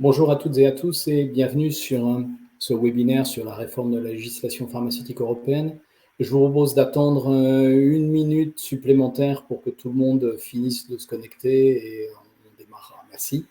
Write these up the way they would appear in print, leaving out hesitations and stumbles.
Bonjour à toutes et à tous et bienvenue sur ce webinaire sur la réforme de la législation pharmaceutique européenne. Je vous propose d'attendre une minute supplémentaire pour que tout le monde finisse de se connecter et on démarrera. Merci.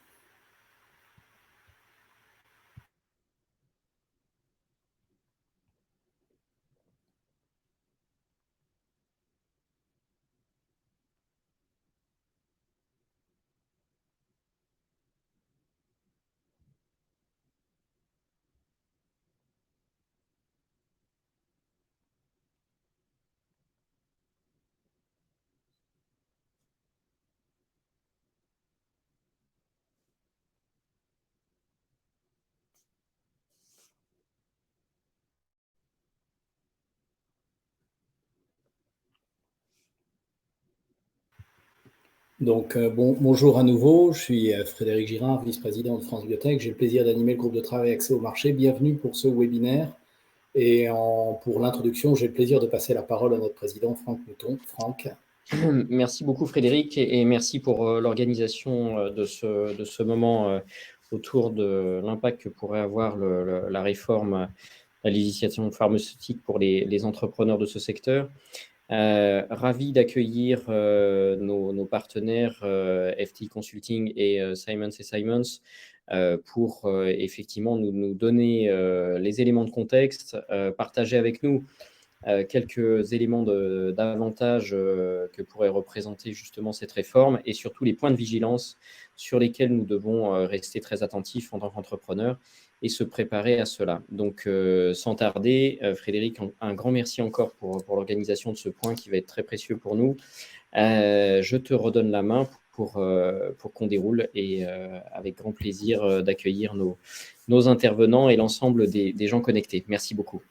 Donc, bonjour à nouveau, je suis Frédéric Girard, vice-président de France Biotech. J'ai le plaisir d'animer le groupe de travail Accès au marché. Bienvenue pour ce webinaire. Et pour l'introduction, j'ai le plaisir de passer la parole à notre président Franck Mouton. Franck. Merci beaucoup Frédéric et merci pour l'organisation de ce moment autour de l'impact que pourrait avoir la réforme, la législation pharmaceutique pour les entrepreneurs de ce secteur. Ravi d'accueillir nos partenaires FTI Consulting et Simons & Simons pour effectivement nous donner les éléments de contexte, partager avec nous quelques éléments d'avantage que pourrait représenter justement cette réforme et surtout les points de vigilance sur lesquels nous devons rester très attentifs en tant qu'entrepreneurs et se préparer à cela. Donc, sans tarder, Frédéric, un grand merci encore pour l'organisation de ce point qui va être très précieux pour nous. Je te redonne la main pour qu'on déroule et avec grand plaisir d'accueillir nos intervenants et l'ensemble des gens connectés. Merci beaucoup.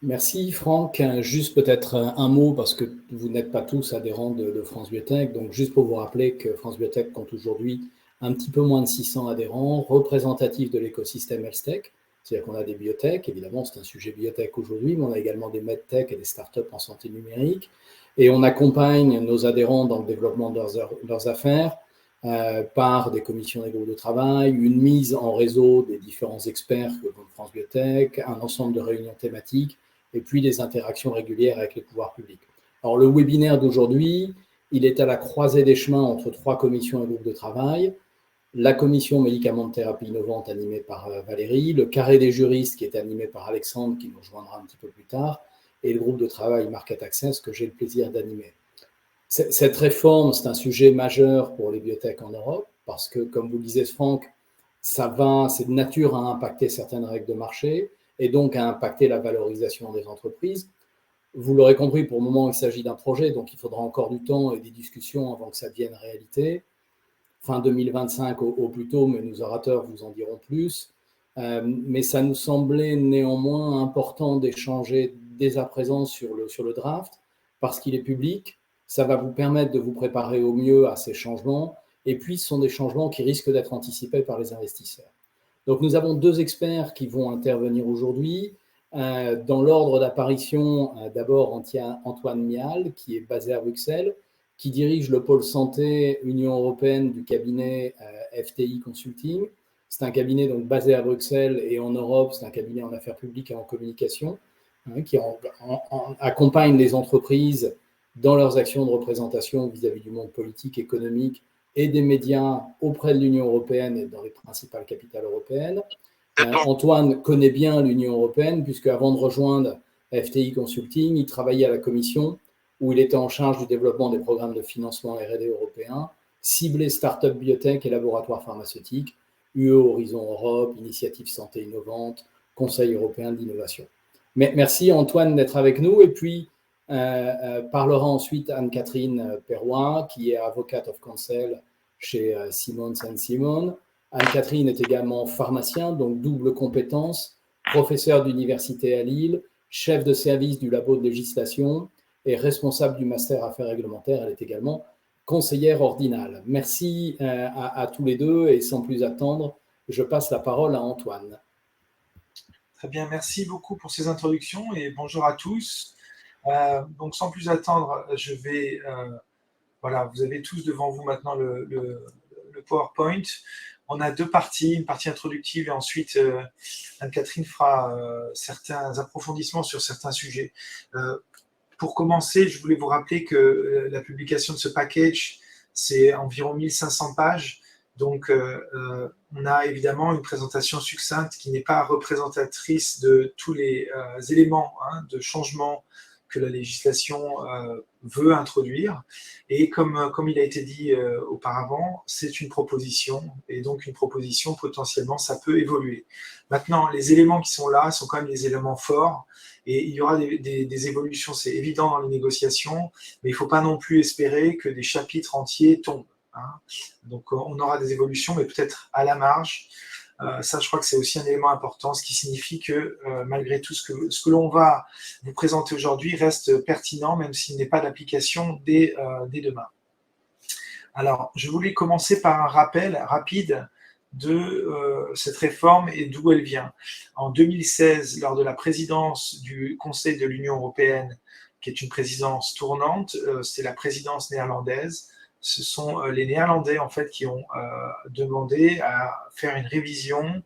Merci Franck. Juste peut-être un mot parce que vous n'êtes pas tous adhérents de France Biotech. Donc juste pour vous rappeler que France Biotech compte aujourd'hui un petit peu moins de 600 adhérents représentatifs de l'écosystème HealthTech. C'est-à-dire qu'on a des biotech, évidemment c'est un sujet biotech aujourd'hui, mais on a également des medtech et des startups en santé numérique. Et on accompagne nos adhérents dans le développement de leurs affaires par des commissions des groupes de travail, une mise en réseau des différents experts comme France Biotech, un ensemble de réunions thématiques et puis des interactions régulières avec les pouvoirs publics. Alors, le webinaire d'aujourd'hui, il est à la croisée des chemins entre 3 commissions et groupes de travail. La commission médicaments de thérapie innovante animée par Valérie, le carré des juristes qui est animé par Alexandre, qui nous rejoindra un petit peu plus tard, et le groupe de travail Market Access que j'ai le plaisir d'animer. Cette réforme, c'est un sujet majeur pour les biotech en Europe, parce que, comme vous le disiez, Franck, c'est de nature à impacter certaines règles de marché, et donc à impacter la valorisation des entreprises. Vous l'aurez compris, pour le moment, il s'agit d'un projet, donc il faudra encore du temps et des discussions avant que ça devienne réalité. Fin 2025 au plus tôt, mais nos orateurs vous en diront plus. Mais ça nous semblait néanmoins important d'échanger dès à présent sur le draft, parce qu'il est public. Ça va vous permettre de vous préparer au mieux à ces changements. Et puis, ce sont des changements qui risquent d'être anticipés par les investisseurs. Donc, nous avons 2 experts qui vont intervenir aujourd'hui. Dans l'ordre d'apparition, d'abord Antoine Mial, qui est basé à Bruxelles, qui dirige le pôle santé Union européenne du cabinet FTI Consulting. C'est un cabinet donc basé à Bruxelles et en Europe, c'est un cabinet en affaires publiques et en communication qui accompagne les entreprises dans leurs actions de représentation vis-à-vis du monde politique, économique et des médias auprès de l'Union européenne et dans les principales capitales européennes. Antoine connaît bien l'Union européenne puisque avant de rejoindre FTI Consulting, il travaillait à la Commission où il était en charge du développement des programmes de financement R&D européens, ciblés start-up biotech et laboratoires pharmaceutiques, UE Horizon Europe, Initiative Santé Innovante, Conseil européen de l'innovation. Merci Antoine d'être avec nous et puis parlera ensuite Anne-Catherine Perrois, qui est avocate of counsel chez Simons & Simons. Anne-Catherine est également pharmacien, donc double compétence, professeure d'université à Lille, chef de service du labo de législation et responsable du master affaires réglementaires. Elle est également conseillère ordinale. Merci à tous les deux et sans plus attendre, je passe la parole à Antoine. Très bien, merci beaucoup pour ces introductions et bonjour à tous. Donc sans plus attendre, je vais... voilà, vous avez tous devant vous maintenant le PowerPoint. On a deux parties, une partie introductive et ensuite Anne-Catherine fera certains approfondissements sur certains sujets. Pour commencer, je voulais vous rappeler que la publication de ce package, c'est environ 1500 pages. Donc, on a évidemment une présentation succincte qui n'est pas représentatrice de tous les éléments de changement que la législation veut introduire. Et comme il a été dit auparavant, c'est une proposition. Et donc, une proposition, potentiellement, ça peut évoluer. Maintenant, les éléments qui sont là sont quand même des éléments forts. Et il y aura des évolutions, c'est évident dans les négociations, mais il ne faut pas non plus espérer que des chapitres entiers tombent. Donc, on aura des évolutions, mais peut-être à la marge. Ça, je crois que c'est aussi un élément important, ce qui signifie que malgré tout, ce que l'on va vous présenter aujourd'hui reste pertinent, même s'il n'est pas d'application dès demain. Alors, je voulais commencer par un rappel rapide de cette réforme et d'où elle vient. En 2016, lors de la présidence du Conseil de l'Union européenne, qui est une présidence tournante, c'est la présidence néerlandaise. Ce sont les Néerlandais en fait qui ont demandé à faire une révision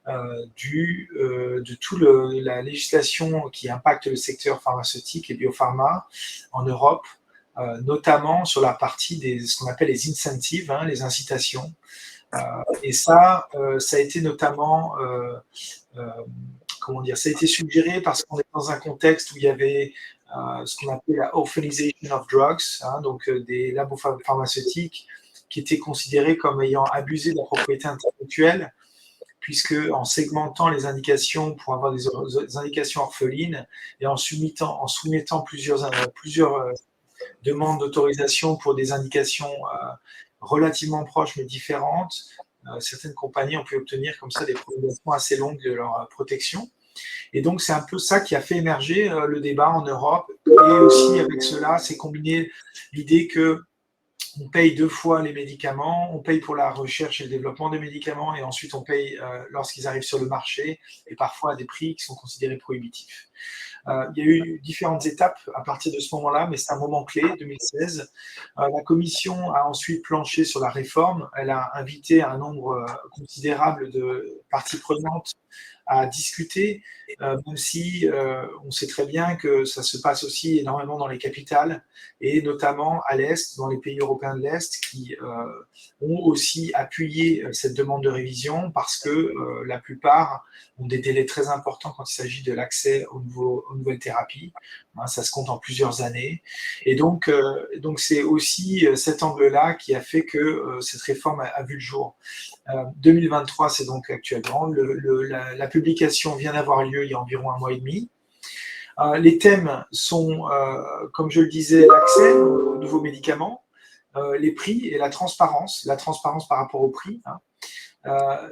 de toute la législation qui impacte le secteur pharmaceutique et biopharma en Europe, notamment sur la partie ce qu'on appelle les incentives, les incitations. Et ça a été notamment, ça a été suggéré parce qu'on est dans un contexte où il y avait ce qu'on appelle la orphanization of drugs, donc des labos pharmaceutiques qui étaient considérés comme ayant abusé de la propriété intellectuelle, puisque en segmentant les indications pour avoir des indications orphelines et en soumettant plusieurs demandes d'autorisation pour des indications relativement proches mais différentes, certaines compagnies ont pu obtenir comme ça des prolongations assez longues de leur protection. Et donc, c'est un peu ça qui a fait émerger le débat en Europe. Et aussi, avec cela, c'est combiné l'idée qu'on paye 2 fois les médicaments, on paye pour la recherche et le développement des médicaments, et ensuite on paye lorsqu'ils arrivent sur le marché, et parfois à des prix qui sont considérés prohibitifs. Il y a eu différentes étapes à partir de ce moment-là, mais c'est un moment clé, 2016. La Commission a ensuite planché sur la réforme. Elle a invité un nombre considérable de parties prenantes à discuter, même si on sait très bien que ça se passe aussi énormément dans les capitales, et notamment à l'Est, dans les pays européens de l'Est, qui ont aussi appuyé cette demande de révision parce que la plupart ont des délais très importants quand il s'agit de l'accès aux nouvelles thérapies. Ça se compte en plusieurs années. Et donc c'est aussi cet angle-là qui a fait que cette réforme a vu le jour. 2023, c'est donc actuellement. La publication vient d'avoir lieu il y a environ 1 mois et demi. Les thèmes sont, comme je le disais, l'accès aux nouveaux médicaments, les prix et la transparence par rapport au prix.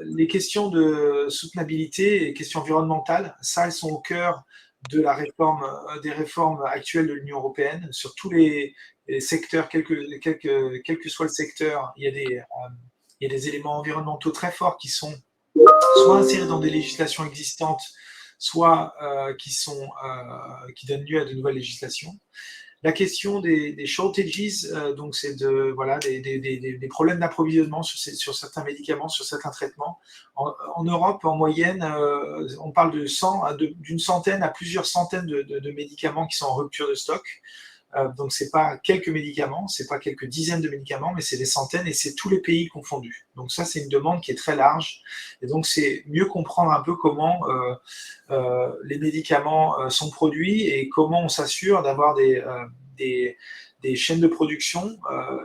Les questions de soutenabilité et questions environnementales, ça, elles sont au cœur de la réforme, des réformes actuelles de l'Union européenne sur tous les secteurs, quel que soit le secteur. Il y a des éléments environnementaux très forts qui sont soit insérés dans des législations existantes, soit qui donnent lieu à de nouvelles législations. La question des shortages, donc c'est des problèmes d'approvisionnement sur certains médicaments, sur certains traitements. En Europe, en moyenne, on parle d'une centaine à plusieurs centaines de médicaments qui sont en rupture de stock. Donc, ce n'est pas quelques médicaments, ce n'est pas quelques dizaines de médicaments, mais c'est des centaines et c'est tous les pays confondus. Donc, ça, c'est une demande qui est très large. Et donc, c'est mieux comprendre un peu comment les médicaments sont produits et comment on s'assure d'avoir des chaînes de production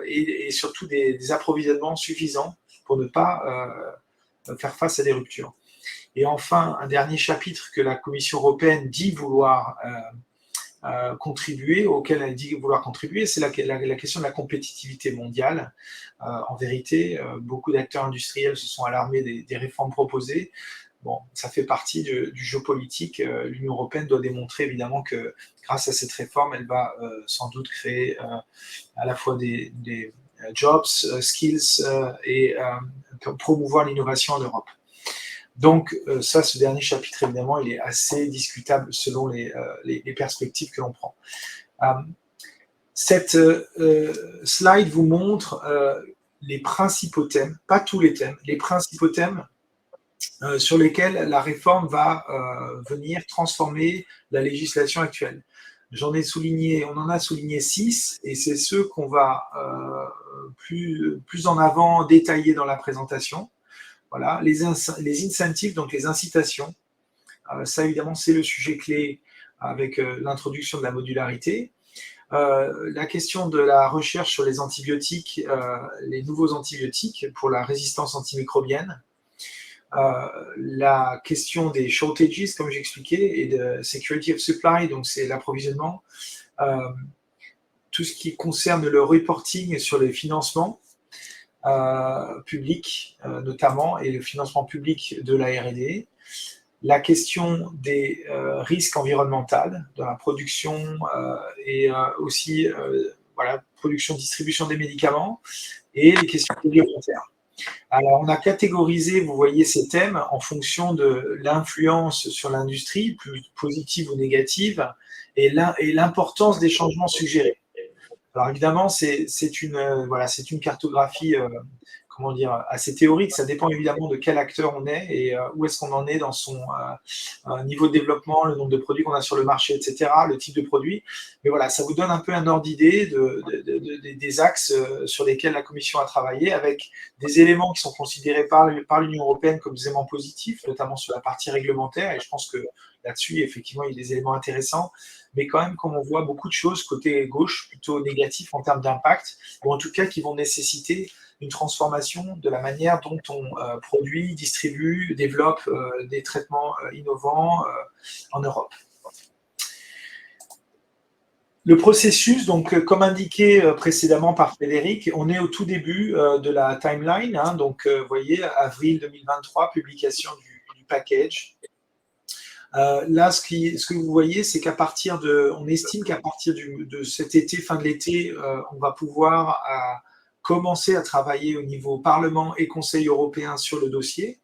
et surtout des approvisionnements suffisants pour ne pas faire face à des ruptures. Et enfin, un dernier chapitre que la Commission européenne dit vouloir auquel elle dit vouloir contribuer, c'est la question de la compétitivité mondiale. En vérité, beaucoup d'acteurs industriels se sont alarmés des réformes proposées. Bon, ça fait partie du jeu politique. L'Union européenne doit démontrer évidemment que grâce à cette réforme, elle va sans doute créer à la fois des jobs, skills et promouvoir l'innovation en Europe. Donc ça, ce dernier chapitre, évidemment, il est assez discutable selon les perspectives que l'on prend. Cette slide vous montre les principaux thèmes, pas tous les thèmes, les principaux thèmes sur lesquels la réforme va venir transformer la législation actuelle. On en a souligné 6, et c'est ceux qu'on va plus en avant détailler dans la présentation. Voilà, les incentives, donc les incitations. Ça, évidemment, c'est le sujet clé avec l'introduction de la modularité. La question de la recherche sur les antibiotiques, les nouveaux antibiotiques pour la résistance antimicrobienne. La question des shortages, comme j'expliquais, et de security of supply, donc c'est l'approvisionnement. Tout ce qui concerne le reporting sur les financements publics, notamment, et le financement public de la R&D. La question des risques environnementaux dans la production et aussi production, distribution des médicaments, et les questions réglementaires. Alors, on a catégorisé, vous voyez, ces thèmes en fonction de l'influence sur l'industrie, plus positive ou négative, et l'importance des changements suggérés. Alors, évidemment, c'est une cartographie assez théorique. Ça dépend évidemment de quel acteur on est et où est-ce qu'on en est dans son niveau de développement, le nombre de produits qu'on a sur le marché, etc., le type de produit. Mais voilà, ça vous donne un peu un ordre d'idée des axes sur lesquels la Commission a travaillé, avec des éléments qui sont considérés par l'Union européenne comme des éléments positifs, notamment sur la partie réglementaire. Et je pense que là-dessus, effectivement, il y a des éléments intéressants. Mais quand même, comme on voit beaucoup de choses côté gauche, plutôt négatifs en termes d'impact, ou en tout cas qui vont nécessiter une transformation de la manière dont on produit, distribue, développe des traitements innovants en Europe. Le processus, donc comme indiqué précédemment par Frédéric, on est au tout début de la timeline. Donc, vous voyez, avril 2023, publication du package. Là, ce que vous voyez, c'est on estime qu'à partir de cet été, fin de l'été, on va pouvoir commencer à travailler au niveau Parlement et Conseil européen sur le dossier.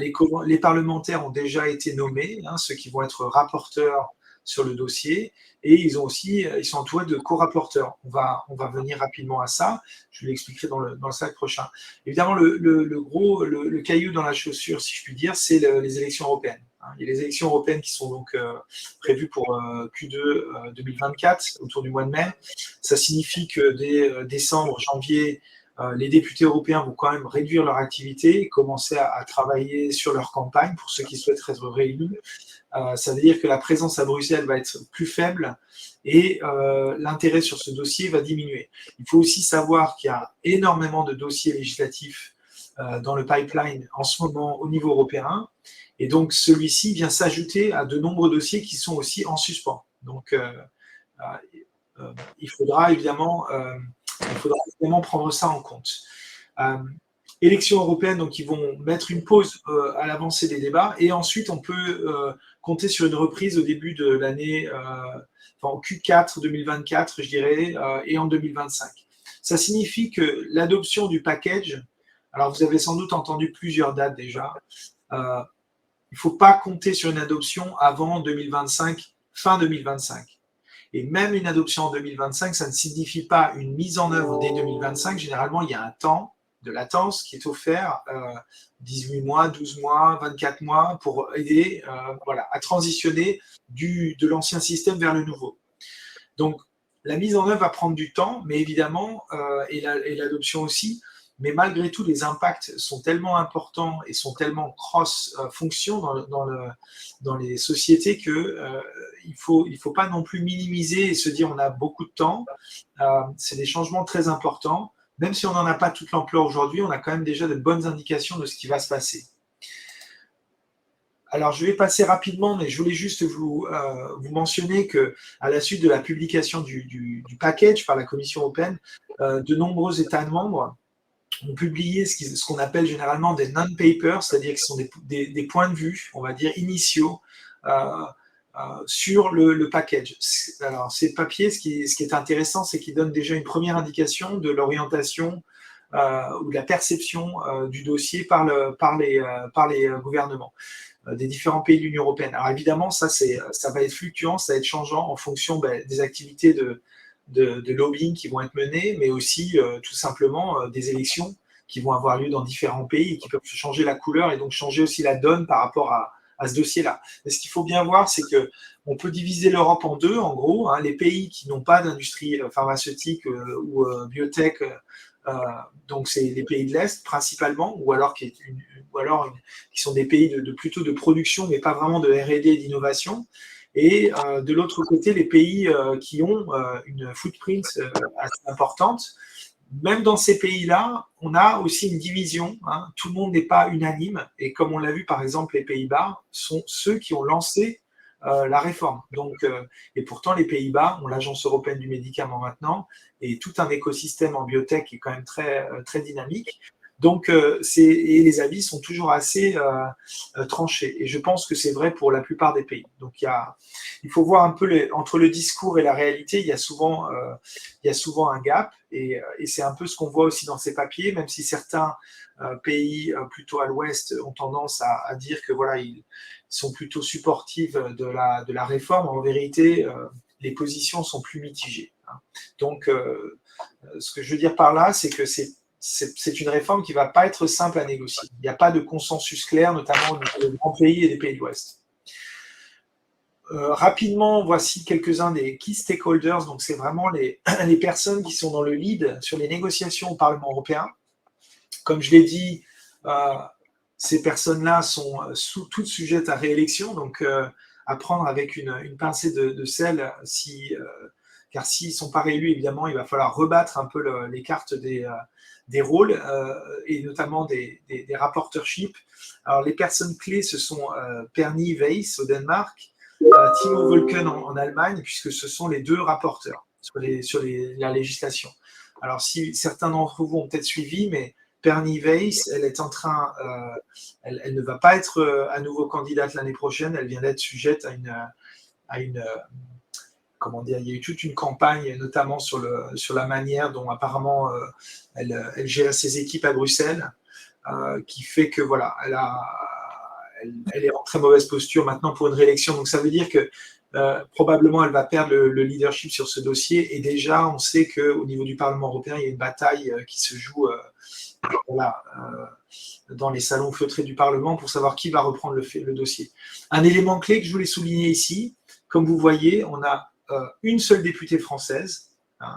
Les parlementaires ont déjà été nommés, ceux qui vont être rapporteurs sur le dossier, et ils sont entourés de co-rapporteurs. On va venir rapidement à ça, je l'expliquerai dans le slide prochain. Évidemment, le caillou dans la chaussure, si je puis dire, c'est les élections européennes. Il y a les élections européennes qui sont donc prévues pour Q2 2024, autour du mois de mai. Ça signifie que dès décembre, janvier, les députés européens vont quand même réduire leur activité et commencer à travailler sur leur campagne pour ceux qui souhaitent être réélus. Ça veut dire que la présence à Bruxelles va être plus faible et l'intérêt sur ce dossier va diminuer. Il faut aussi savoir qu'il y a énormément de dossiers législatifs dans le pipeline en ce moment au niveau européen. Et donc, celui-ci vient s'ajouter à de nombreux dossiers qui sont aussi en suspens. Donc, il faudra évidemment prendre ça en compte. Élections européennes, donc ils vont mettre une pause à l'avancée des débats, et ensuite on peut compter sur une reprise au début de l'année, en Q4 2024, je dirais, et en 2025. Ça signifie que l'adoption du package, alors vous avez sans doute entendu plusieurs dates déjà, il ne faut pas compter sur une adoption avant 2025, fin 2025. Et même une adoption en 2025, ça ne signifie pas une mise en œuvre dès 2025. Généralement, il y a un temps de latence qui est offert, 18 mois, 12 mois, 24 mois, pour aider à transitionner de l'ancien système vers le nouveau. Donc, la mise en œuvre va prendre du temps, mais évidemment, et l'adoption aussi. Mais malgré tout, les impacts sont tellement importants et sont tellement cross-fonction dans les sociétés qu'il ne faut pas non plus minimiser et se dire on a beaucoup de temps. C'est des changements très importants. Même si on n'en a pas toute l'ampleur aujourd'hui, on a quand même déjà de bonnes indications de ce qui va se passer. Alors, je vais passer rapidement, mais je voulais juste vous mentionner qu'à la suite de la publication du package par la Commission européenne, de nombreux États membres ont publié ce qu'on appelle généralement des non-papers, c'est-à-dire que ce sont des points de vue, on va dire, initiaux sur le package. Alors, ces papiers, ce qui est intéressant, c'est qu'ils donnent déjà une première indication de l'orientation ou de la perception du dossier par les gouvernements des différents pays de l'Union européenne. Alors évidemment, ça va être fluctuant, ça va être changeant en fonction des activités de lobbying qui vont être menées, mais aussi tout simplement des élections qui vont avoir lieu dans différents pays et qui peuvent changer la couleur et donc changer aussi la donne par rapport à ce dossier-là. Mais ce qu'il faut bien voir, c'est que on peut diviser l'Europe en deux, en gros. Hein, les pays qui n'ont pas d'industrie pharmaceutique ou biotech, donc c'est les pays de l'Est principalement, ou alors qui sont des pays plutôt de production, mais pas vraiment de R&D et d'innovation. Et de l'autre côté, les pays qui ont une footprint assez importante. Même dans ces pays-là, on a aussi une division. Hein. Tout le monde n'est pas unanime. Et comme on l'a vu, par exemple, les Pays-Bas sont ceux qui ont lancé la réforme. Donc, et pourtant, les Pays-Bas ont l'Agence européenne du médicament maintenant et tout un écosystème en biotech qui est quand même très, très dynamique. Donc, et les avis sont toujours assez tranchés. Et je pense que c'est vrai pour la plupart des pays. Donc, il faut voir un peu entre le discours et la réalité, il y a souvent un gap. Et c'est un peu ce qu'on voit aussi dans ces papiers, même si certains pays plutôt à l'ouest ont tendance à dire que voilà, ils sont plutôt supportifs de la réforme. En vérité, les positions sont plus mitigées. Hein. Donc, ce que je veux dire par là, c'est que c'est une réforme qui ne va pas être simple à négocier. Il n'y a pas de consensus clair, notamment au niveau des grands pays et des pays de l'Ouest. Rapidement, voici quelques-uns des key stakeholders. Donc, c'est vraiment les personnes qui sont dans le lead sur les négociations au Parlement européen. Comme je l'ai dit, ces personnes-là sont toutes sujettes à réélection. Donc, à prendre avec une pincée de sel, car s'ils ne sont pas réélus, évidemment, il va falloir rebattre un peu les cartes des rôles et notamment des rapporteurships. Alors, les personnes clés, ce sont Perny Weiss au Danemark, Timo Volken en Allemagne, puisque ce sont les deux rapporteurs sur la législation. Alors, si certains d'entre vous ont peut-être suivi, mais Perny Weiss, elle est en train, elle ne va pas être à nouveau candidate l'année prochaine. Elle vient d'être sujette à une comment dire, il y a eu toute une campagne, notamment sur la manière dont apparemment elle gère ses équipes à Bruxelles, qui fait que voilà, elle est en très mauvaise posture maintenant pour une réélection. Donc ça veut dire que probablement elle va perdre le leadership sur ce dossier. Et déjà, on sait qu'au niveau du Parlement européen, il y a une bataille qui se joue dans les salons feutrés du Parlement pour savoir qui va reprendre le dossier. Un élément clé que je voulais souligner ici, comme vous voyez, on a une seule députée française, hein,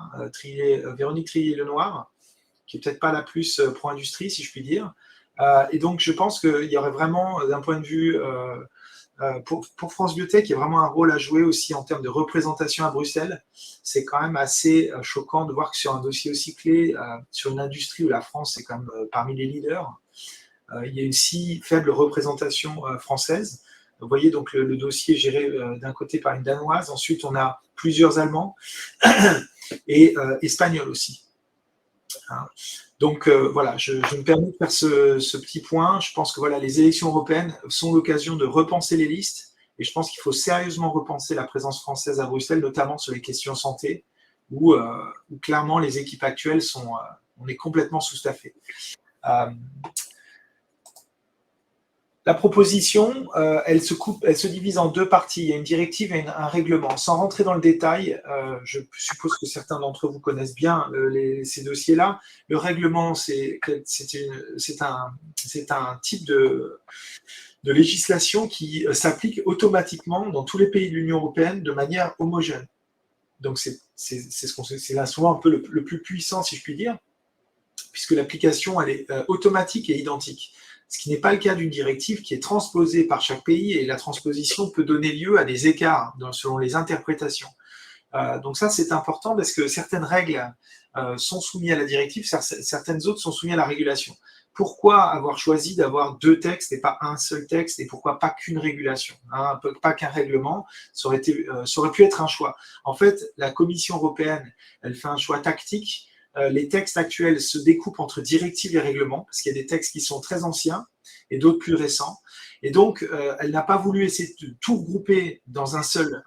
Véronique Trillier-Lenoir, qui n'est peut-être pas la plus pro-industrie, si je puis dire. Et donc, je pense qu'il y aurait vraiment, d'un point de vue, pour France Biotech, il y a vraiment un rôle à jouer aussi en termes de représentation à Bruxelles. C'est quand même assez choquant de voir que sur un dossier aussi clé, sur une industrie où la France est quand même parmi les leaders, il y a une si faible représentation française. Vous voyez donc le dossier géré d'un côté par une Danoise. Ensuite, on a plusieurs Allemands et Espagnols aussi. Hein. Donc voilà, je me permets de faire ce petit point. Je pense que voilà, les élections européennes sont l'occasion de repenser les listes et je pense qu'il faut sérieusement repenser la présence française à Bruxelles, notamment sur les questions santé, où clairement les équipes actuelles on est complètement sous-staffé. La proposition, elle se divise en deux parties. Il y a une directive et un règlement. Sans rentrer dans le détail, je suppose que certains d'entre vous connaissent bien ces dossiers-là. Le règlement, c'est un type de législation qui s'applique automatiquement dans tous les pays de l'Union européenne de manière homogène. Donc, c'est là souvent un peu le plus puissant, si je puis dire, puisque l'application, elle est automatique et identique. Ce qui n'est pas le cas d'une directive qui est transposée par chaque pays et la transposition peut donner lieu à des écarts selon les interprétations. Donc ça, c'est important parce que certaines règles sont soumises à la directive, certaines autres sont soumises à la régulation. Pourquoi avoir choisi d'avoir deux textes et pas un seul texte et pourquoi pas qu'une régulation, hein, pas qu'un règlement, ça aurait pu être un choix. En fait, la Commission européenne, elle fait un choix tactique. Les textes actuels se découpent entre directives et règlements, parce qu'il y a des textes qui sont très anciens et d'autres plus récents. Et donc, elle n'a pas voulu essayer de tout regrouper dans un seul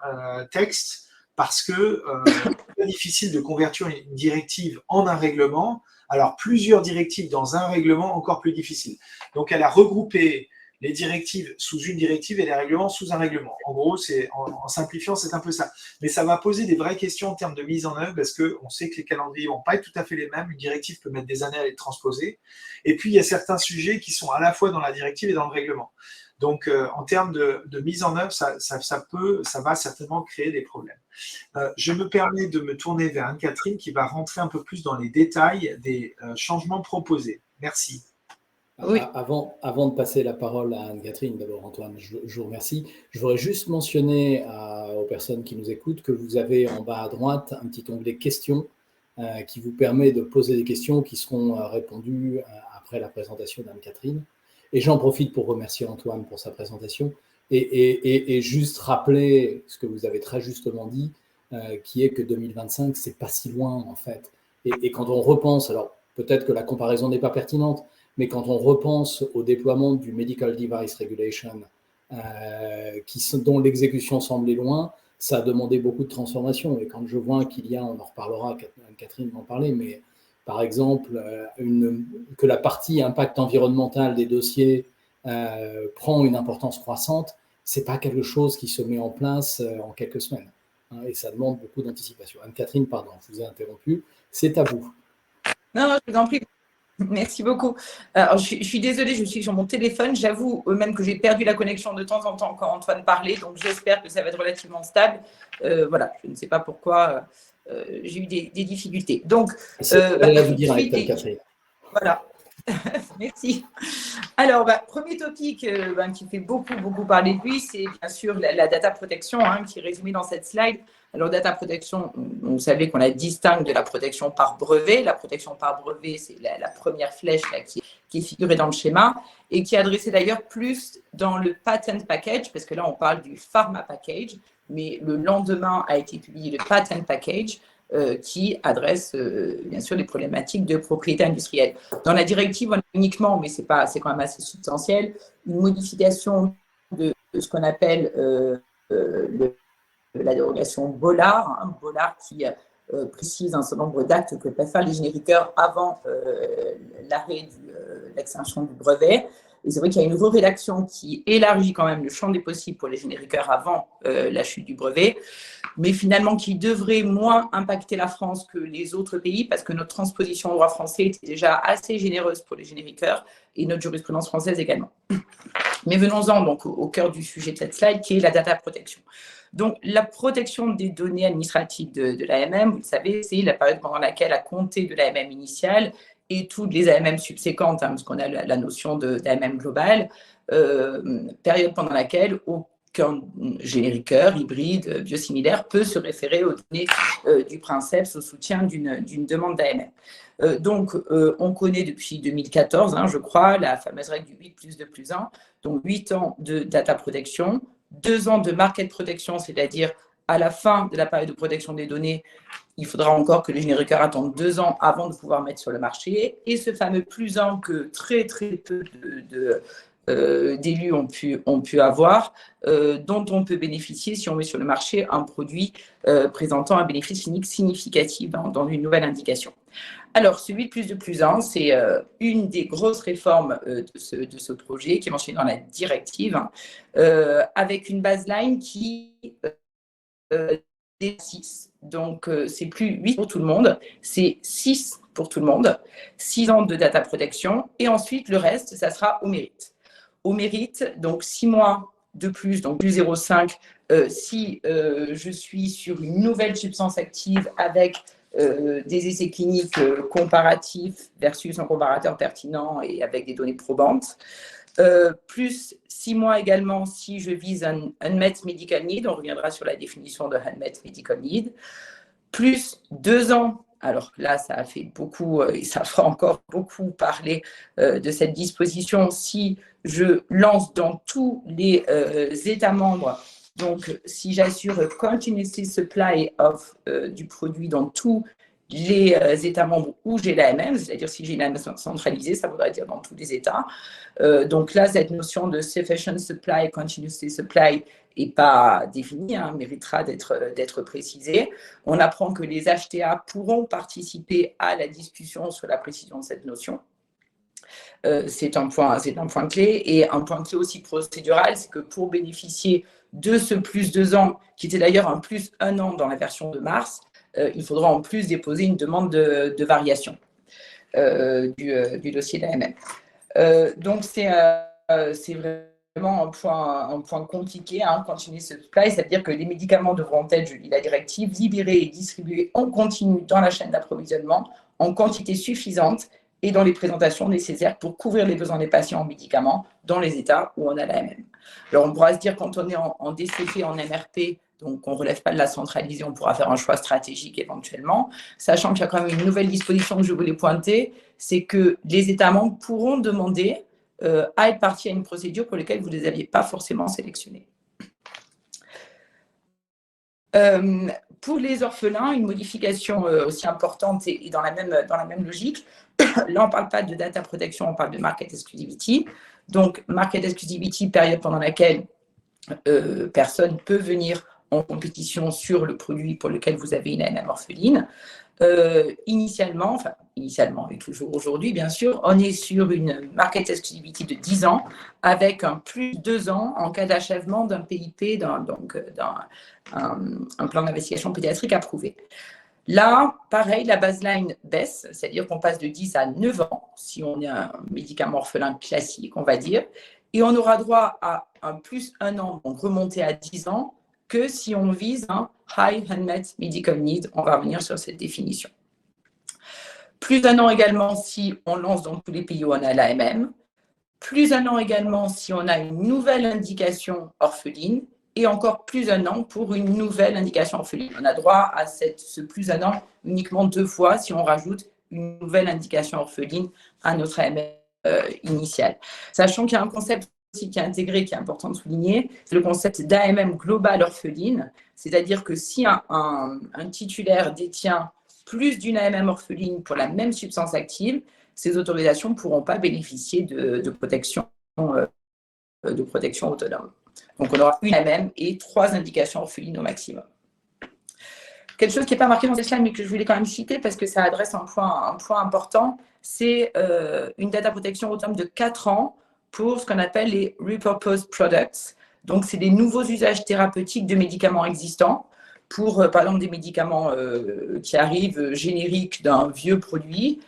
texte, parce que c'est très difficile de convertir une directive en un règlement. Alors, plusieurs directives dans un règlement, encore plus difficile. Donc, elle a regroupé les directives sous une directive et les règlements sous un règlement. En gros, en simplifiant, c'est un peu ça. Mais ça va poser des vraies questions en termes de mise en œuvre parce qu'on sait que les calendriers ne vont pas être tout à fait les mêmes. Une directive peut mettre des années à être transposée. Et puis, il y a certains sujets qui sont à la fois dans la directive et dans le règlement. Donc, en termes de mise en œuvre, ça va certainement créer des problèmes. Je me permets de me tourner vers Anne-Catherine qui va rentrer un peu plus dans les détails des changements proposés. Merci. Oui. Avant de passer la parole à Anne-Catherine, d'abord Antoine, je vous remercie. Je voudrais juste mentionner aux personnes qui nous écoutent que vous avez en bas à droite un petit onglet questions qui vous permet de poser des questions qui seront répondues après la présentation d'Anne-Catherine. Et j'en profite pour remercier Antoine pour sa présentation et juste rappeler ce que vous avez très justement dit, qui est que 2025, c'est pas si loin en fait. Et quand on repense, alors peut-être que la comparaison n'est pas pertinente, mais quand on repense au déploiement du Medical Device Regulation, dont l'exécution semblait loin, ça a demandé beaucoup de transformations. Et quand je vois qu'il y a, on en reparlera, Catherine va en parler, mais par exemple, que la partie impact environnemental des dossiers prend une importance croissante, ce n'est pas quelque chose qui se met en place en quelques semaines. Hein, et ça demande beaucoup d'anticipation. Anne-Catherine, pardon, je vous ai interrompu. C'est à vous. Non, je vous en prie. Merci beaucoup. Alors, je suis désolée, je suis sur mon téléphone. J'avoue même que j'ai perdu la connexion de temps en temps quand Antoine parlait, donc j'espère que ça va être relativement stable. Voilà, je ne sais pas pourquoi j'ai eu des difficultés. Donc, voilà. Merci. Alors, premier topic qui fait beaucoup parler de lui, c'est bien sûr la data protection, qui est résumée dans cette slide. Alors, data protection, vous savez qu'on la distingue de la protection par brevet. La protection par brevet, c'est la première flèche là, qui est figurée dans le schéma et qui est adressée d'ailleurs plus dans le patent package, parce que là, on parle du pharma package, mais le lendemain a été publié le patent package, qui adresse bien sûr les problématiques de propriété industrielle. Dans la directive, on a uniquement, mais c'est quand même assez substantiel, une modification de ce qu'on appelle la dérogation Bollard, Bollard qui précise un certain nombre d'actes que peuvent faire les génériqueurs avant l'arrêt de l'extinction du brevet. Et c'est vrai qu'il y a une rédaction qui élargit quand même le champ des possibles pour les génériqueurs avant la chute du brevet, mais finalement qui devrait moins impacter la France que les autres pays parce que notre transposition au droit français était déjà assez généreuse pour les génériqueurs et notre jurisprudence française également. Mais venons-en donc au cœur du sujet de cette slide qui est la data protection. Donc, la protection des données administratives de l'AMM, vous le savez, c'est la période pendant laquelle, à compter de l'AMM initiale et toutes les AMM subséquentes, parce qu'on a la notion d'AMM globale, période pendant laquelle aucun génériqueur, hybride, biosimilaire peut se référer aux données du princeps au soutien d'une demande d'AMM. Donc, on connaît depuis 2014, je crois, la fameuse règle du 8+2+1, donc 8 ans de data protection, 2 ans de market protection, c'est-à-dire à la fin de la période de protection des données, il faudra encore que les génériqueurs attendent 2 ans avant de pouvoir mettre sur le marché. Et ce fameux +1 que très peu d'élus ont pu avoir, dont on peut bénéficier si on met sur le marché un produit présentant un bénéfice clinique significatif dans une nouvelle indication. Alors, ce 8+2+1, c'est une des grosses réformes de ce projet qui est mentionné dans la directive, avec une baseline qui est 6. Donc, c'est plus 8 pour tout le monde, c'est 6 pour tout le monde, 6 ans de data protection, et ensuite, le reste, ça sera au mérite. Au mérite, donc 6 mois de plus, donc plus 0,5, si je suis sur une nouvelle substance active avec des essais cliniques comparatifs versus un comparateur pertinent et avec des données probantes. Plus 6 mois également si je vise un unmet medical need, on reviendra sur la définition de unmet medical need. Plus 2 ans, alors là ça a fait beaucoup et ça fera encore beaucoup parler de cette disposition si je lance dans tous les États membres. Donc, si j'assure continuous supply du produit dans tous les États membres où j'ai l'AMM, c'est-à-dire si j'ai une AMM centralisée, ça voudrait dire dans tous les États. Donc là, cette notion de sufficient supply, continuous supply n'est pas définie, méritera d'être précisée. On apprend que les HTA pourront participer à la discussion sur la précision de cette notion. C'est un point clé. Et un point clé aussi procédural, c'est que pour bénéficier de ce plus 2 ans, qui était d'ailleurs un plus 1 an dans la version de mars, il faudra en plus déposer une demande de variation du dossier d'AMM. Donc, c'est vraiment un point compliqué, continuer ce supply, c'est-à-dire que les médicaments devront être, je lis la directive, libérés et distribués en continu dans la chaîne d'approvisionnement en quantité suffisante et dans les présentations nécessaires pour couvrir les besoins des patients en médicaments dans les États où on a l'AMM. Alors, on pourra se dire, quand on est en DCP, en MRP, donc on ne relève pas de la centralisée, on pourra faire un choix stratégique éventuellement, sachant qu'il y a quand même une nouvelle disposition que je voulais pointer, c'est que les États membres pourront demander à être partie à une procédure pour laquelle vous ne les aviez pas forcément sélectionnés. Pour les orphelins, une modification aussi importante et dans la même logique. Là, on ne parle pas de data protection, on parle de market exclusivity. Donc, market exclusivity, période pendant laquelle personne ne peut venir en compétition sur le produit pour lequel vous avez une AMM orpheline. Initialement et toujours aujourd'hui, bien sûr, on est sur une market exclusivity de 10 ans avec un plus 2 ans en cas d'achèvement d'un PIP, un plan d'investigation pédiatrique approuvé. Là, pareil, la baseline baisse, c'est-à-dire qu'on passe de 10 à 9 ans si on est un médicament orphelin classique, on va dire, et on aura droit à un plus 1 an, donc remonter à 10 ans, que si on vise un High Unmet Medical Need. On va revenir sur cette définition. Plus 1 an également si on lance dans tous les pays où on a l'AMM. Plus 1 an également si on a une nouvelle indication orpheline. Et encore plus 1 an pour une nouvelle indication orpheline. On a droit à ce plus 1 an uniquement 2 fois si on rajoute une nouvelle indication orpheline à notre AMM initiale. Sachant qu'il y a un concept aussi qui est intégré, qui est important de souligner, c'est le concept d'AMM global orpheline, c'est-à-dire que si un titulaire détient plus d'une AMM orpheline pour la même substance active, ces autorisations ne pourront pas bénéficier de protection autonome. Donc, on aura une AMM et 3 indications orphelines au maximum. Quelque chose qui n'est pas marqué dans ces slides, mais que je voulais quand même citer parce que ça adresse un point important, c'est une data protection autonome de 4 ans pour ce qu'on appelle les repurposed products. Donc, c'est des nouveaux usages thérapeutiques de médicaments existants pour, par exemple, des médicaments qui arrivent génériques d'un vieux produit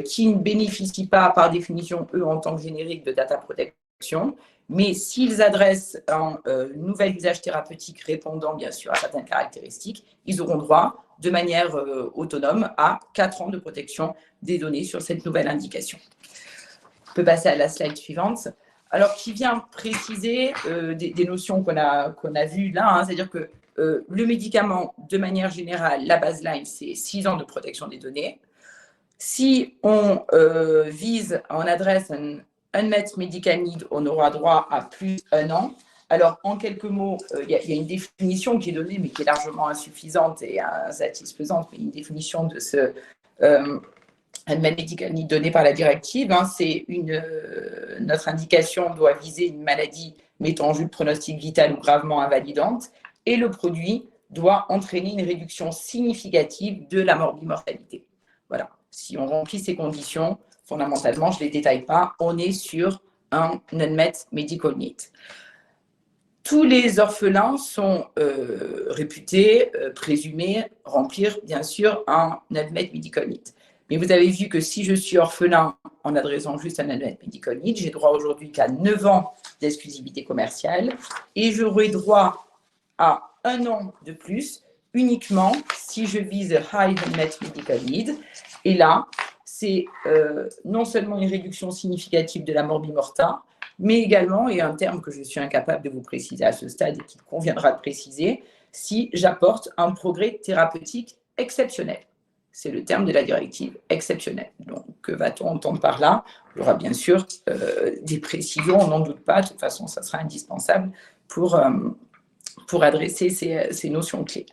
qui ne bénéficient pas, par définition, eux, en tant que générique de data protection. Mais s'ils adressent un nouvel usage thérapeutique répondant, bien sûr, à certaines caractéristiques, ils auront droit, de manière autonome, à 4 ans de protection des données sur cette nouvelle indication. On peut passer à la slide suivante. Alors, qui vient préciser des notions qu'on a vues là, c'est-à-dire que le médicament, de manière générale, la baseline, c'est 6 ans de protection des données. Si on adresse un Unmet Medical Need, on aura droit à plus 1 an. Alors, en quelques mots, il y a une définition qui est donnée, mais qui est largement insuffisante et insatisfaisante, mais une définition de ce Unmet Medical Need donné par la directive. C'est notre indication doit viser une maladie mettant en jeu le pronostic vital ou gravement invalidante, et le produit doit entraîner une réduction significative de la morbimortalité. Voilà. Si on remplit ces conditions, fondamentalement, je ne les détaille pas, on est sur un Unmet Medical Need. Tous les orphelins sont réputés, présumés remplir, bien sûr, un Unmet Medical Need. Mais vous avez vu que si je suis orphelin en adressant juste un Unmet Medical Need, j'ai droit aujourd'hui qu'à 9 ans d'exclusivité commerciale et j'aurai droit à 1 an de plus uniquement si je vise High Unmet Medical Need. Et là, c'est non seulement une réduction significative de la morbimorta, mais également, et un terme que je suis incapable de vous préciser à ce stade et qu'il conviendra de préciser, si j'apporte un progrès thérapeutique exceptionnel. C'est le terme de la directive, exceptionnel. Donc, que va-t-on entendre par là? Il y aura bien sûr des précisions, on n'en doute pas. De toute façon, ça sera indispensable pour adresser ces notions clés.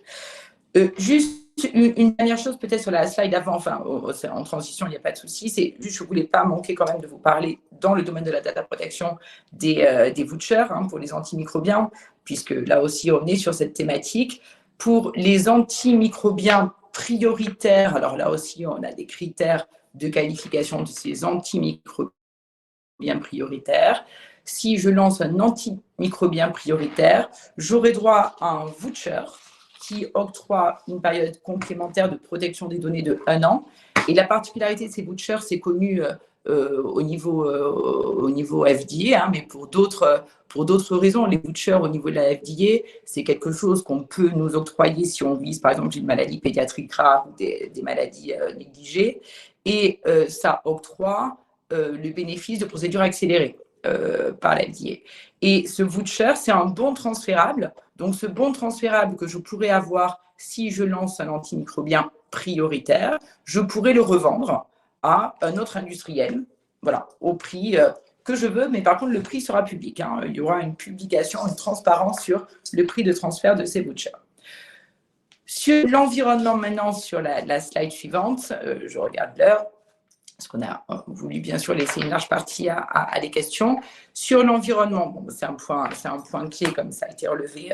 Juste une dernière chose peut-être sur la slide avant, enfin en transition, il n'y a pas de souci, c'est juste je ne voulais pas manquer quand même de vous parler dans le domaine de la data protection des vouchers pour les antimicrobiens, puisque là aussi on est sur cette thématique. Pour les antimicrobiens prioritaires, alors là aussi on a des critères de qualification de ces antimicrobiens antimicrobien prioritaire. Si je lance un antimicrobien prioritaire, j'aurai droit à un voucher qui octroie une période complémentaire de protection des données de 1 an. Et la particularité de ces vouchers, c'est connu au niveau FDA, mais pour d'autres raisons. Les vouchers au niveau de la FDA, c'est quelque chose qu'on peut nous octroyer si on vise, par exemple, une maladie pédiatrique rare ou des maladies négligées. Et ça octroie le bénéfice de procédures accélérées par la FDA. Et ce voucher, c'est un bon transférable. Donc, ce bon transférable que je pourrais avoir si je lance un antimicrobien prioritaire, je pourrais le revendre à un autre industriel, voilà, au prix que je veux, mais par contre, le prix sera public. Il y aura une publication, une transparence sur le prix de transfert de ces vouchers. Sur l'environnement maintenant, sur la slide suivante, je regarde l'heure, parce qu'on a voulu bien sûr laisser une large partie à des questions. Sur l'environnement, bon, c'est un point clé comme ça a été relevé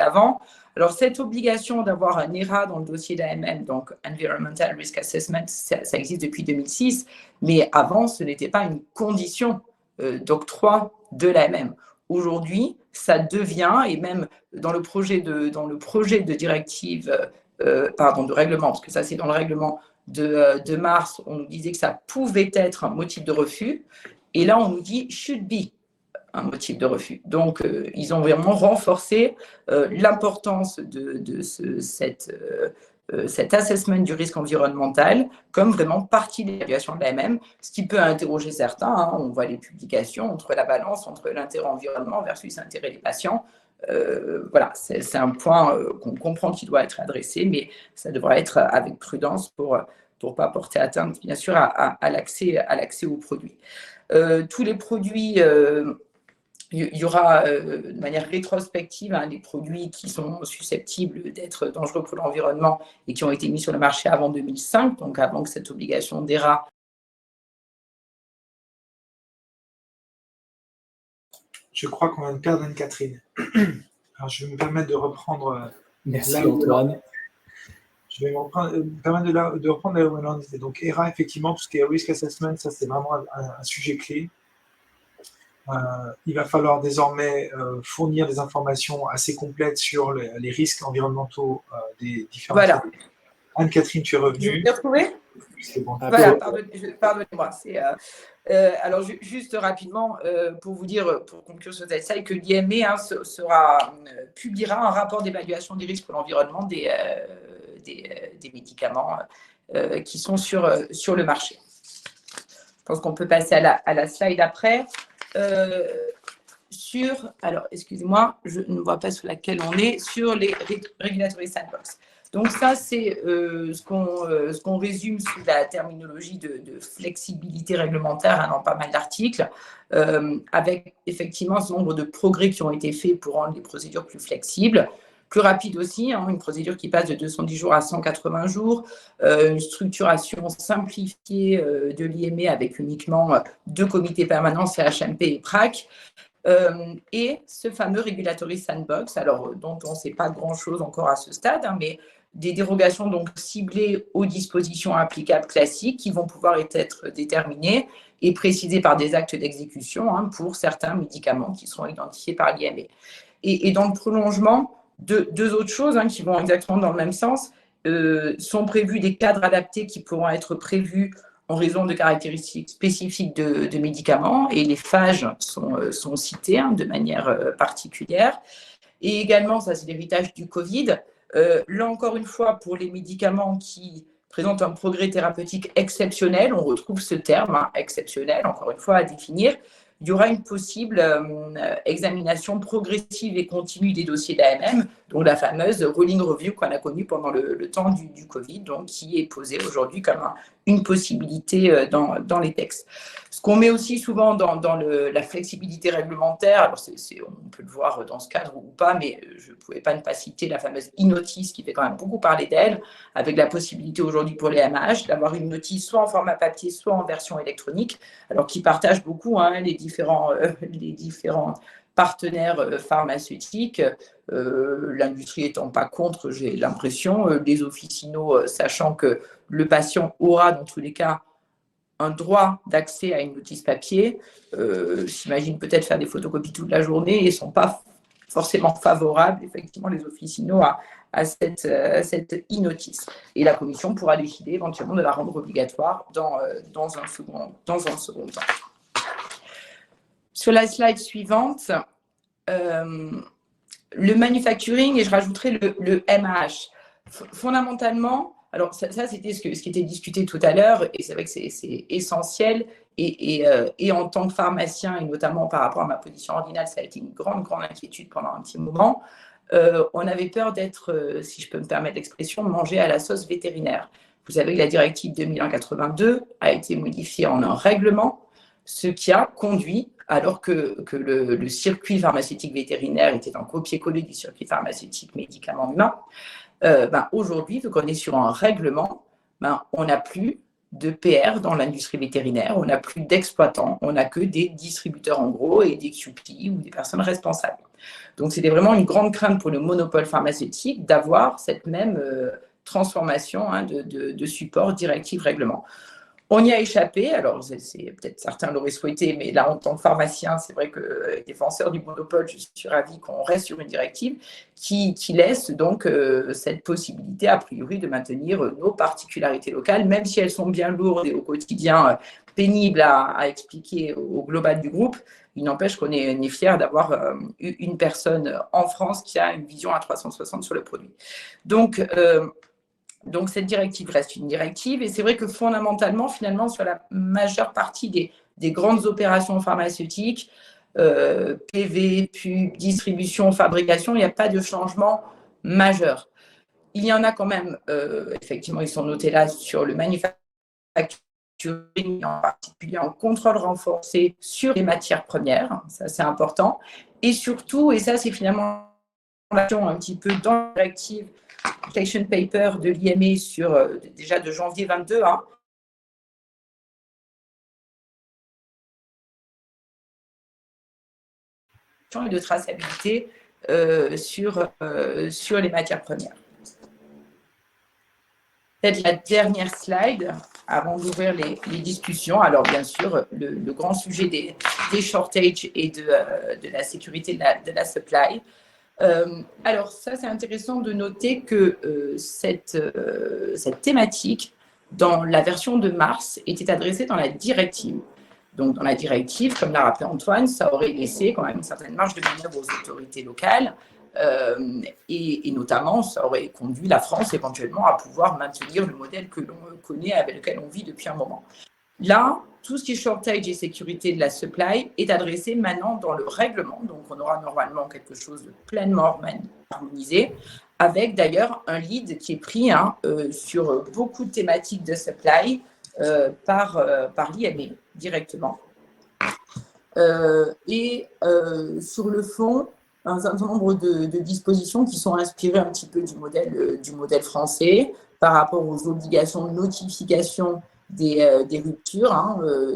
avant. Alors cette obligation d'avoir un ERA dans le dossier d'AMM, donc Environmental Risk Assessment, ça existe depuis 2006, mais avant ce n'était pas une condition d'octroi de l'AMM. Aujourd'hui, ça devient, et même dans le projet de directive, de règlement, parce que ça c'est dans le règlement de mars, on nous disait que ça pouvait être un motif de refus. Et là, on nous dit « should be » un motif de refus. Donc, ils ont vraiment renforcé l'importance de cet assessment du risque environnemental comme vraiment partie de l'évaluation de l'AMM, ce qui peut interroger certains. On voit les publications entre la balance, entre l'intérêt environnement versus l'intérêt des patients. Voilà, c'est un point qu'on comprend qui doit être adressé, mais ça devra être avec prudence pour ne pas porter atteinte, bien sûr, à l'accès aux produits. Tous les produits, il y aura de manière rétrospective des produits qui sont susceptibles d'être dangereux pour l'environnement et qui ont été mis sur le marché avant 2005, donc avant que cette obligation d'ERA. Je crois qu'on va de perdre Anne-Catherine. Alors, je vais me permettre de reprendre. Merci Antoine. Je vais me permettre de reprendre là où on en était. Donc, ERA, effectivement, tout ce qui est risk assessment, ça c'est vraiment un sujet clé. Il va falloir désormais fournir des informations assez complètes sur les risques environnementaux des différents. Voilà. Anne-Catherine, tu es revenue. Je l'ai retrouvée ? C'est bon. Voilà, pardonnez-moi. Alors, juste rapidement, pour vous dire, pour conclure sur cette slide, que l'IME publiera un rapport d'évaluation des risques pour l'environnement des médicaments qui sont sur le marché. Je pense qu'on peut passer à la slide après. Alors, excusez-moi, je ne vois pas sur laquelle on est, sur les regulatory sandbox. Donc ça, c'est ce qu'on résume sous la terminologie de flexibilité réglementaire dans pas mal d'articles, avec effectivement ce nombre de progrès qui ont été faits pour rendre les procédures plus flexibles, plus rapides aussi, une procédure qui passe de 210 jours à 180 jours, une structuration simplifiée de l'IME avec uniquement 2 comités permanents, CHMP et PRAC, et ce fameux regulatory sandbox, alors dont on ne sait pas grand-chose encore à ce stade, mais des dérogations donc ciblées aux dispositions applicables classiques qui vont pouvoir être déterminées et précisées par des actes d'exécution pour certains médicaments qui seront identifiés par l'IME. Et dans le prolongement, deux autres choses qui vont exactement dans le même sens, sont prévus des cadres adaptés qui pourront être prévus en raison de caractéristiques spécifiques de médicaments, et les phages sont cités de manière particulière. Et également, ça c'est l'héritage du Covid, là encore une fois, pour les médicaments qui présentent un progrès thérapeutique exceptionnel, on retrouve ce terme exceptionnel, encore une fois, à définir. Il y aura une possible examination progressive et continue des dossiers d'AMM, donc la fameuse rolling review qu'on a connue pendant le temps du Covid, donc qui est posée aujourd'hui comme une possibilité dans les textes. Ce qu'on met aussi souvent dans la flexibilité réglementaire, alors on peut le voir dans ce cadre ou pas, mais je ne pouvais pas ne pas citer la fameuse e-notice qui fait quand même beaucoup parler d'elle, avec la possibilité aujourd'hui pour les MH d'avoir une notice soit en format papier, soit en version électronique, alors qui partagent beaucoup les différents partenaires pharmaceutiques, l'industrie étant pas contre, j'ai l'impression, les officinaux sachant que le patient aura dans tous les cas un droit d'accès à une notice papier s'imagine peut-être faire des photocopies toute la journée et ne sont pas forcément favorables, effectivement, les officinaux à cette e-notice. Et la commission pourra décider éventuellement de la rendre obligatoire dans un second temps. Sur la slide suivante, le manufacturing, et je rajouterai le MAH. Fondamentalement, alors ça c'était ce qui était discuté tout à l'heure, et c'est vrai que c'est essentiel, et en tant que pharmacien, et notamment par rapport à ma position ordinale, ça a été une grande inquiétude pendant un petit moment. On avait peur d'être, si je peux me permettre l'expression, mangé à la sauce vétérinaire. Vous savez que la directive 2001/82 a été modifiée en un règlement, ce qui a conduit, alors que le circuit pharmaceutique vétérinaire était en copier-coller du circuit pharmaceutique médicament humain, aujourd'hui, vu qu'on est sur un règlement, on n'a plus de PR dans l'industrie vétérinaire, on n'a plus d'exploitants, on n'a que des distributeurs en gros et des QP ou des personnes responsables. Donc, c'était vraiment une grande crainte pour le monopole pharmaceutique d'avoir cette même transformation de support directive-règlement. On y a échappé, alors peut-être certains l'auraient souhaité, mais là, en tant que pharmacien, c'est vrai que défenseur du monopole, je suis ravi qu'on reste sur une directive qui laisse donc cette possibilité, a priori, de maintenir nos particularités locales, même si elles sont bien lourdes et au quotidien pénibles à expliquer au global du groupe. Il n'empêche qu'on est fiers d'avoir une personne en France qui a une vision à 360 sur le produit. Donc, cette directive reste une directive, et c'est vrai que fondamentalement, finalement, sur la majeure partie des grandes opérations pharmaceutiques, PV, pub, distribution, fabrication, il n'y a pas de changement majeur. Il y en a quand même, effectivement, ils sont notés là sur le manufacturing, en particulier en contrôle renforcé sur les matières premières, ça c'est important, et surtout, et ça c'est finalement un petit peu dans la directive Protection Paper de l'IME déjà de janvier 22, et de traçabilité sur les matières premières. Peut-être la dernière slide avant d'ouvrir les discussions. Alors, bien sûr, le grand sujet des shortages et de la sécurité de la supply. Alors, ça, c'est intéressant de noter que cette thématique, dans la version de mars, était adressée dans la directive. Donc, dans la directive, comme l'a rappelé Antoine, ça aurait laissé quand même une certaine marge de manœuvre aux autorités locales, et notamment, ça aurait conduit la France éventuellement à pouvoir maintenir le modèle que l'on connaît, avec lequel on vit depuis un moment. Là, tout ce qui est shortage et sécurité de la supply est adressé maintenant dans le règlement. Donc, on aura normalement quelque chose de pleinement harmonisé, avec d'ailleurs un lead qui est pris sur beaucoup de thématiques de supply par l'IME directement. Sur le fond, un certain nombre de dispositions qui sont inspirées un petit peu du modèle français par rapport aux obligations de notification des ruptures.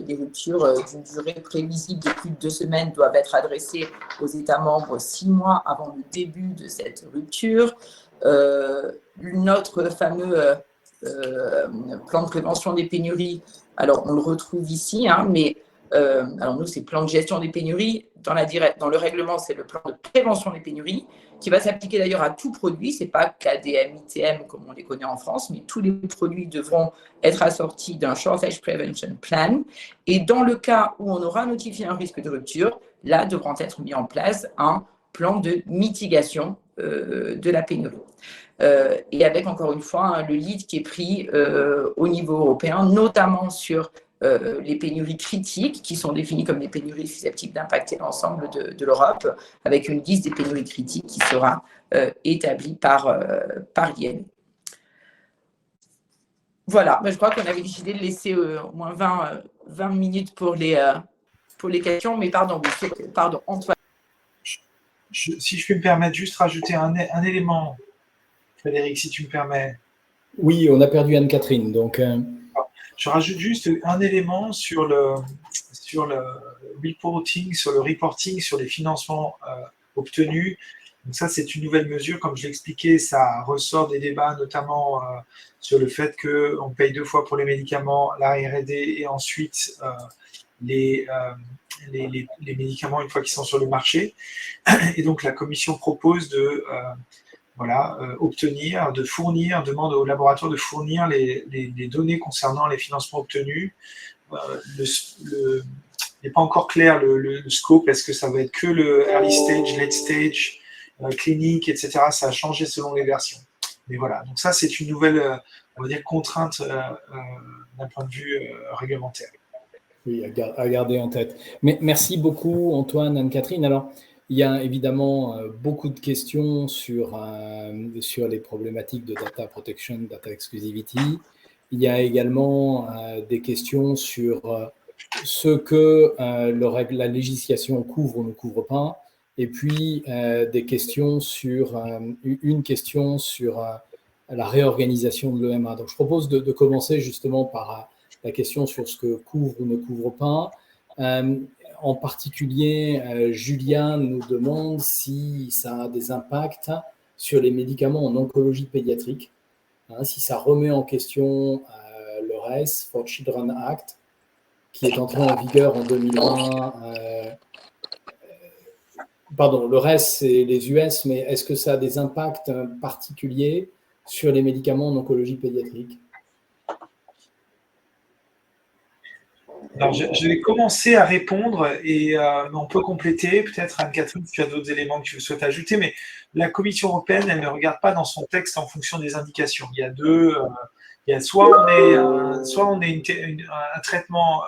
Des ruptures d'une durée prévisible de plus de 2 semaines doivent être adressées aux États membres 6 mois avant le début de cette rupture. Notre fameux plan de prévention des pénuries, alors on le retrouve ici, mais alors nous, c'est plan de gestion des pénuries. Dans le règlement, c'est le plan de prévention des pénuries, qui va s'appliquer d'ailleurs à tout produit. Ce n'est pas KDM, ITM, comme on les connaît en France, mais tous les produits devront être assortis d'un Shortage Prevention Plan. Et dans le cas où on aura notifié un risque de rupture, là, devront être mis en place un plan de mitigation de la pénurie. Et avec, encore une fois, le lead qui est pris au niveau européen, notamment sur les pénuries critiques, qui sont définies comme des pénuries susceptibles d'impacter l'ensemble de l'Europe, avec une liste des pénuries critiques qui sera établie par l'IME. Voilà, je crois qu'on avait décidé de laisser au moins 20 minutes pour les questions, mais pardon, Antoine. Si je peux me permettre, juste rajouter un élément, Frédéric, si tu me permets. Oui, on a perdu Anne-Catherine, donc... Je rajoute juste un élément sur le reporting, sur les financements obtenus. Donc ça, c'est une nouvelle mesure. Comme je l'ai expliqué, ça ressort des débats, notamment sur le fait qu'on paye 2 fois pour les médicaments, la R&D et ensuite les médicaments une fois qu'ils sont sur le marché. Et donc la Commission propose de demande aux laboratoires de fournir les données concernant les financements obtenus. Il n'est pas encore clair le scope, est-ce que ça va être que le early stage, late stage, clinique, etc. Ça a changé selon les versions. Mais voilà, donc ça c'est une nouvelle, on va dire, contrainte d'un point de vue réglementaire. Oui, à garder en tête. Mais merci beaucoup Antoine, Anne-Catherine. Alors, il y a évidemment beaucoup de questions sur les problématiques de data protection, data exclusivity. Il y a également des questions sur ce que la législation couvre ou ne couvre pas. Et puis, une question sur la réorganisation de l'EMA. Donc, je propose de commencer justement par la question sur ce que couvre ou ne couvre pas. En particulier, Julien nous demande si ça a des impacts sur les médicaments en oncologie pédiatrique, si ça remet en question le RES for Children Act, qui est entré en vigueur en 2020. Pardon, le RES, c'est les US, mais est-ce que ça a des impacts particuliers sur les médicaments en oncologie pédiatrique ? Alors, je vais commencer à répondre et on peut compléter. Peut-être, Anne-Catherine, si tu as d'autres éléments que tu souhaites ajouter, mais la Commission européenne, elle ne regarde pas dans son texte en fonction des indications. Il y a deux. Il y a soit on est un traitement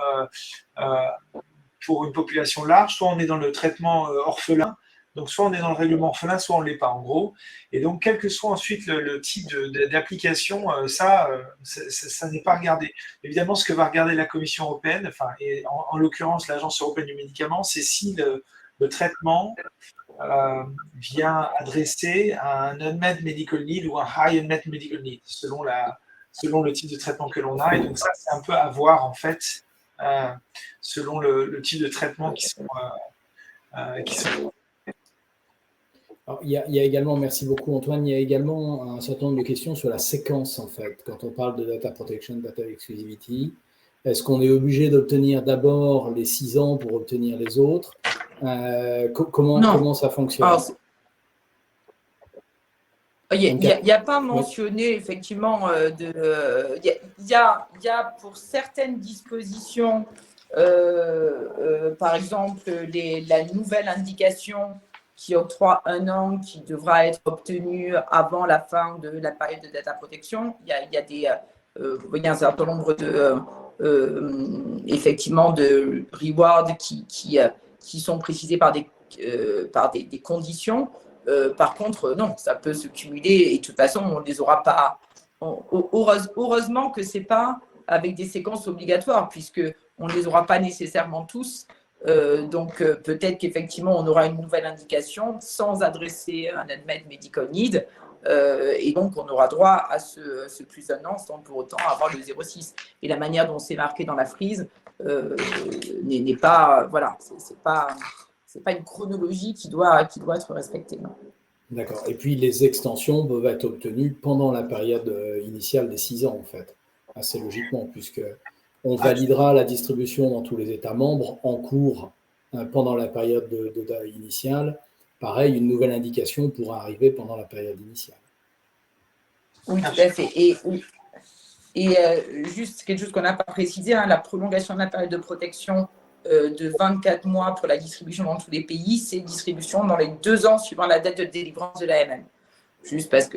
pour une population large, soit on est dans le traitement orphelin. Donc, soit on est dans le règlement orphelin, soit on ne l'est pas, en gros. Et donc, quel que soit ensuite le type d'application, ça n'est pas regardé. Évidemment, ce que va regarder la Commission européenne, et en l'occurrence l'Agence européenne du médicament, c'est si le traitement vient adresser à un unmet medical need ou un high unmet medical need, selon le type de traitement que l'on a. Et donc, ça, c'est un peu à voir, en fait, selon le type de traitement qui sont Alors, il y a également, merci beaucoup Antoine, il y a également un certain nombre de questions sur la séquence en fait. Quand on parle de data protection, data exclusivity, est-ce qu'on est obligé d'obtenir d'abord les 6 ans pour obtenir les autres ? Comment ça fonctionne ? Alors, il n'y a pas mentionné effectivement il y a pour certaines dispositions, par exemple la nouvelle indication qui octroie 1 an, qui devra être obtenu avant la fin de la période de data protection. Il y a un certain nombre effectivement de rewards qui sont précisés par des conditions. Par contre, non, ça peut se cumuler et de toute façon, on ne les aura pas. Heureusement que ce n'est pas avec des séquences obligatoires, puisqu'on ne les aura pas nécessairement tous. Donc, peut-être qu'effectivement, on aura une nouvelle indication sans adresser un unmet medical need. Et donc, on aura droit à ce plus 1 an sans pour autant avoir le 0,6. Et la manière dont c'est marqué dans la frise n'est pas. Voilà, c'est pas une chronologie qui doit être respectée. Non. D'accord. Et puis, les extensions peuvent être obtenues pendant la période initiale des 6 ans, en fait. Assez logiquement, puisque on validera la distribution dans tous les États membres en cours pendant la période initiale. Pareil, une nouvelle indication pourra arriver pendant la période initiale. Oui, tout à fait. Et juste quelque chose qu'on n'a pas précisé, la prolongation de la période de protection de 24 mois pour la distribution dans tous les pays, c'est distribution dans les 2 ans suivant la date de délivrance de l'AMM. Juste parce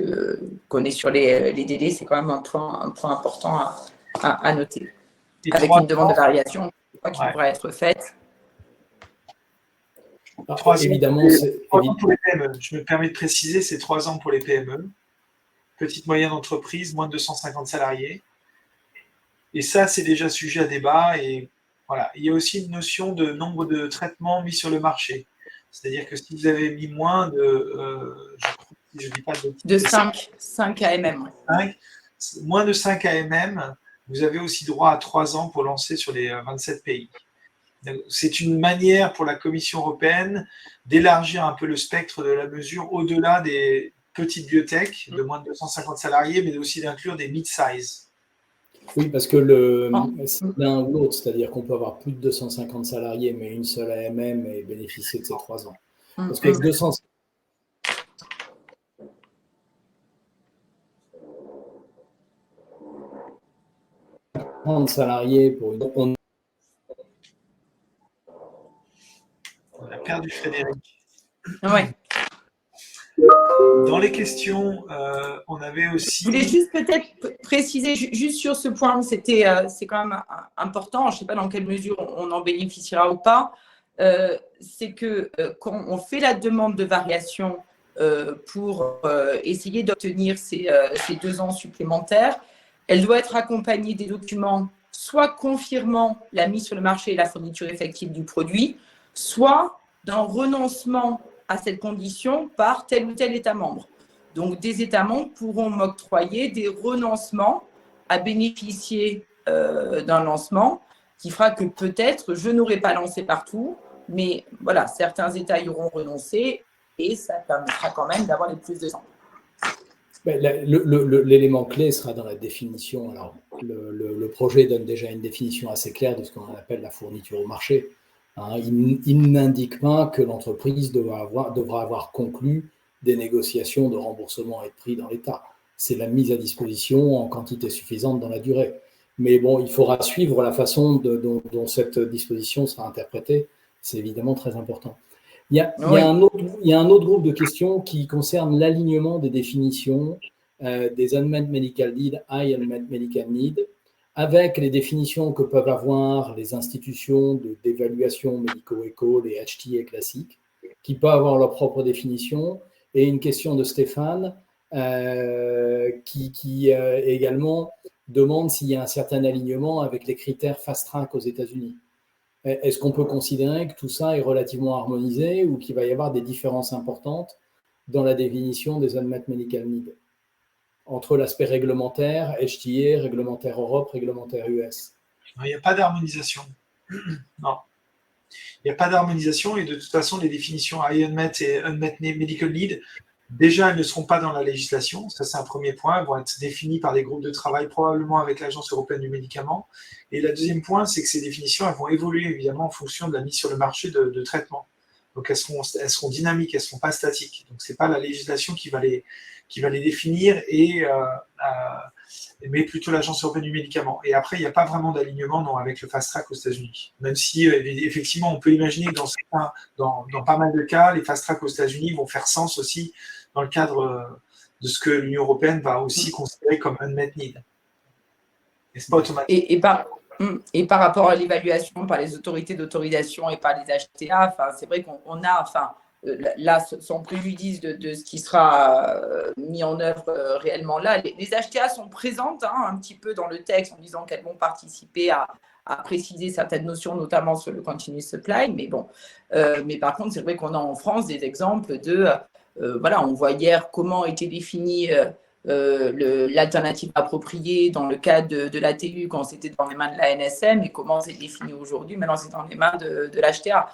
qu'on est sur les délais, c'est quand même un point important à noter. Avec une demande de variation qui pourrait être faite. Évidemment, c'est 3 ans pour les PME. Je me permets de préciser, c'est 3 ans pour les PME. Petite moyenne entreprise, moins de 250 salariés. Et ça, c'est déjà sujet à débat. Et voilà. Il y a aussi une notion de nombre de traitements mis sur le marché. C'est-à-dire que si vous avez mis moins de, je dis pas de 5 AMM. Moins de 5 AMM, vous avez aussi droit à 3 ans pour lancer sur les 27 pays. C'est une manière pour la Commission européenne d'élargir un peu le spectre de la mesure au-delà des petites biotech de moins de 250 salariés, mais aussi d'inclure des mid-size. Oui, parce que c'est l'un ou l'autre, c'est-à-dire qu'on peut avoir plus de 250 salariés, mais une seule AMM et bénéficier de ces 3 ans. Parce qu'avec 250 salariés pour une... On a perdu Frédéric. Ouais. Dans les questions, on avait aussi... Je voulais juste peut-être préciser, juste sur ce point, c'est quand même important, je ne sais pas dans quelle mesure on en bénéficiera ou pas, c'est que quand on fait la demande de variation pour essayer d'obtenir ces 2 ans supplémentaires, elle doit être accompagnée des documents soit confirmant la mise sur le marché et la fourniture effective du produit, soit d'un renoncement à cette condition par tel ou tel État membre. Donc, des États membres pourront m'octroyer des renoncements à bénéficier d'un lancement qui fera que peut-être je n'aurai pas lancé partout, mais voilà, certains États y auront renoncé et ça permettra quand même d'avoir les plus de temps. L'élément clé sera dans la définition. Alors, le projet donne déjà une définition assez claire de ce qu'on appelle la fourniture au marché. Hein, il n'indique pas que l'entreprise devra avoir conclu des négociations de remboursement et de prix dans l'État. C'est la mise à disposition en quantité suffisante dans la durée. Mais bon, il faudra suivre la façon dont cette disposition sera interprétée. C'est évidemment très important. Il y a un autre groupe de questions qui concerne l'alignement des définitions des Unmet Medical Need, High Unmet Medical Need, avec les définitions que peuvent avoir les institutions d'évaluation médico-éco, les HTA classiques, qui peuvent avoir leur propre définition, et une question de Stéphane qui également demande s'il y a un certain alignement avec les critères Fast Track aux États-Unis. Est-ce qu'on peut considérer que tout ça est relativement harmonisé ou qu'il va y avoir des différences importantes dans la définition des Unmet Medical Need entre l'aspect réglementaire, HTA, réglementaire Europe, réglementaire US? Il n'y a pas d'harmonisation. Non. Il n'y a pas d'harmonisation et de toute façon, les définitions High Unmet et Unmet Medical Need, déjà, elles ne seront pas dans la législation. Ça, c'est un premier point. Elles vont être définies par des groupes de travail, probablement avec l'Agence européenne du médicament. Et le deuxième point, c'est que ces définitions, elles vont évoluer évidemment en fonction de la mise sur le marché de traitement. Donc, elles seront dynamiques, elles ne seront pas statiques. Donc, ce n'est pas la législation qui va les définir, mais plutôt l'Agence européenne du médicament. Et après, il n'y a pas vraiment d'alignement avec le Fast Track aux États-Unis. Même si, effectivement, on peut imaginer que dans pas mal de cas, les Fast Track aux États-Unis vont faire sens aussi dans le cadre de ce que l'Union européenne va aussi considérer comme unmet need. Et c'est pas automatique. Et par rapport à l'évaluation par les autorités d'autorisation et par les HTA, c'est vrai qu'on a, là, sans préjudice de ce qui sera mis en œuvre réellement là, les HTA sont présentes un petit peu dans le texte en disant qu'elles vont participer à préciser certaines notions, notamment sur le continuous supply. Mais bon, mais par contre, c'est vrai qu'on a en France des exemples on voit hier comment était défini l'alternative appropriée dans le cadre de l'ATU quand c'était dans les mains de la NSM et comment c'est défini aujourd'hui, maintenant c'est dans les mains de l'HTA.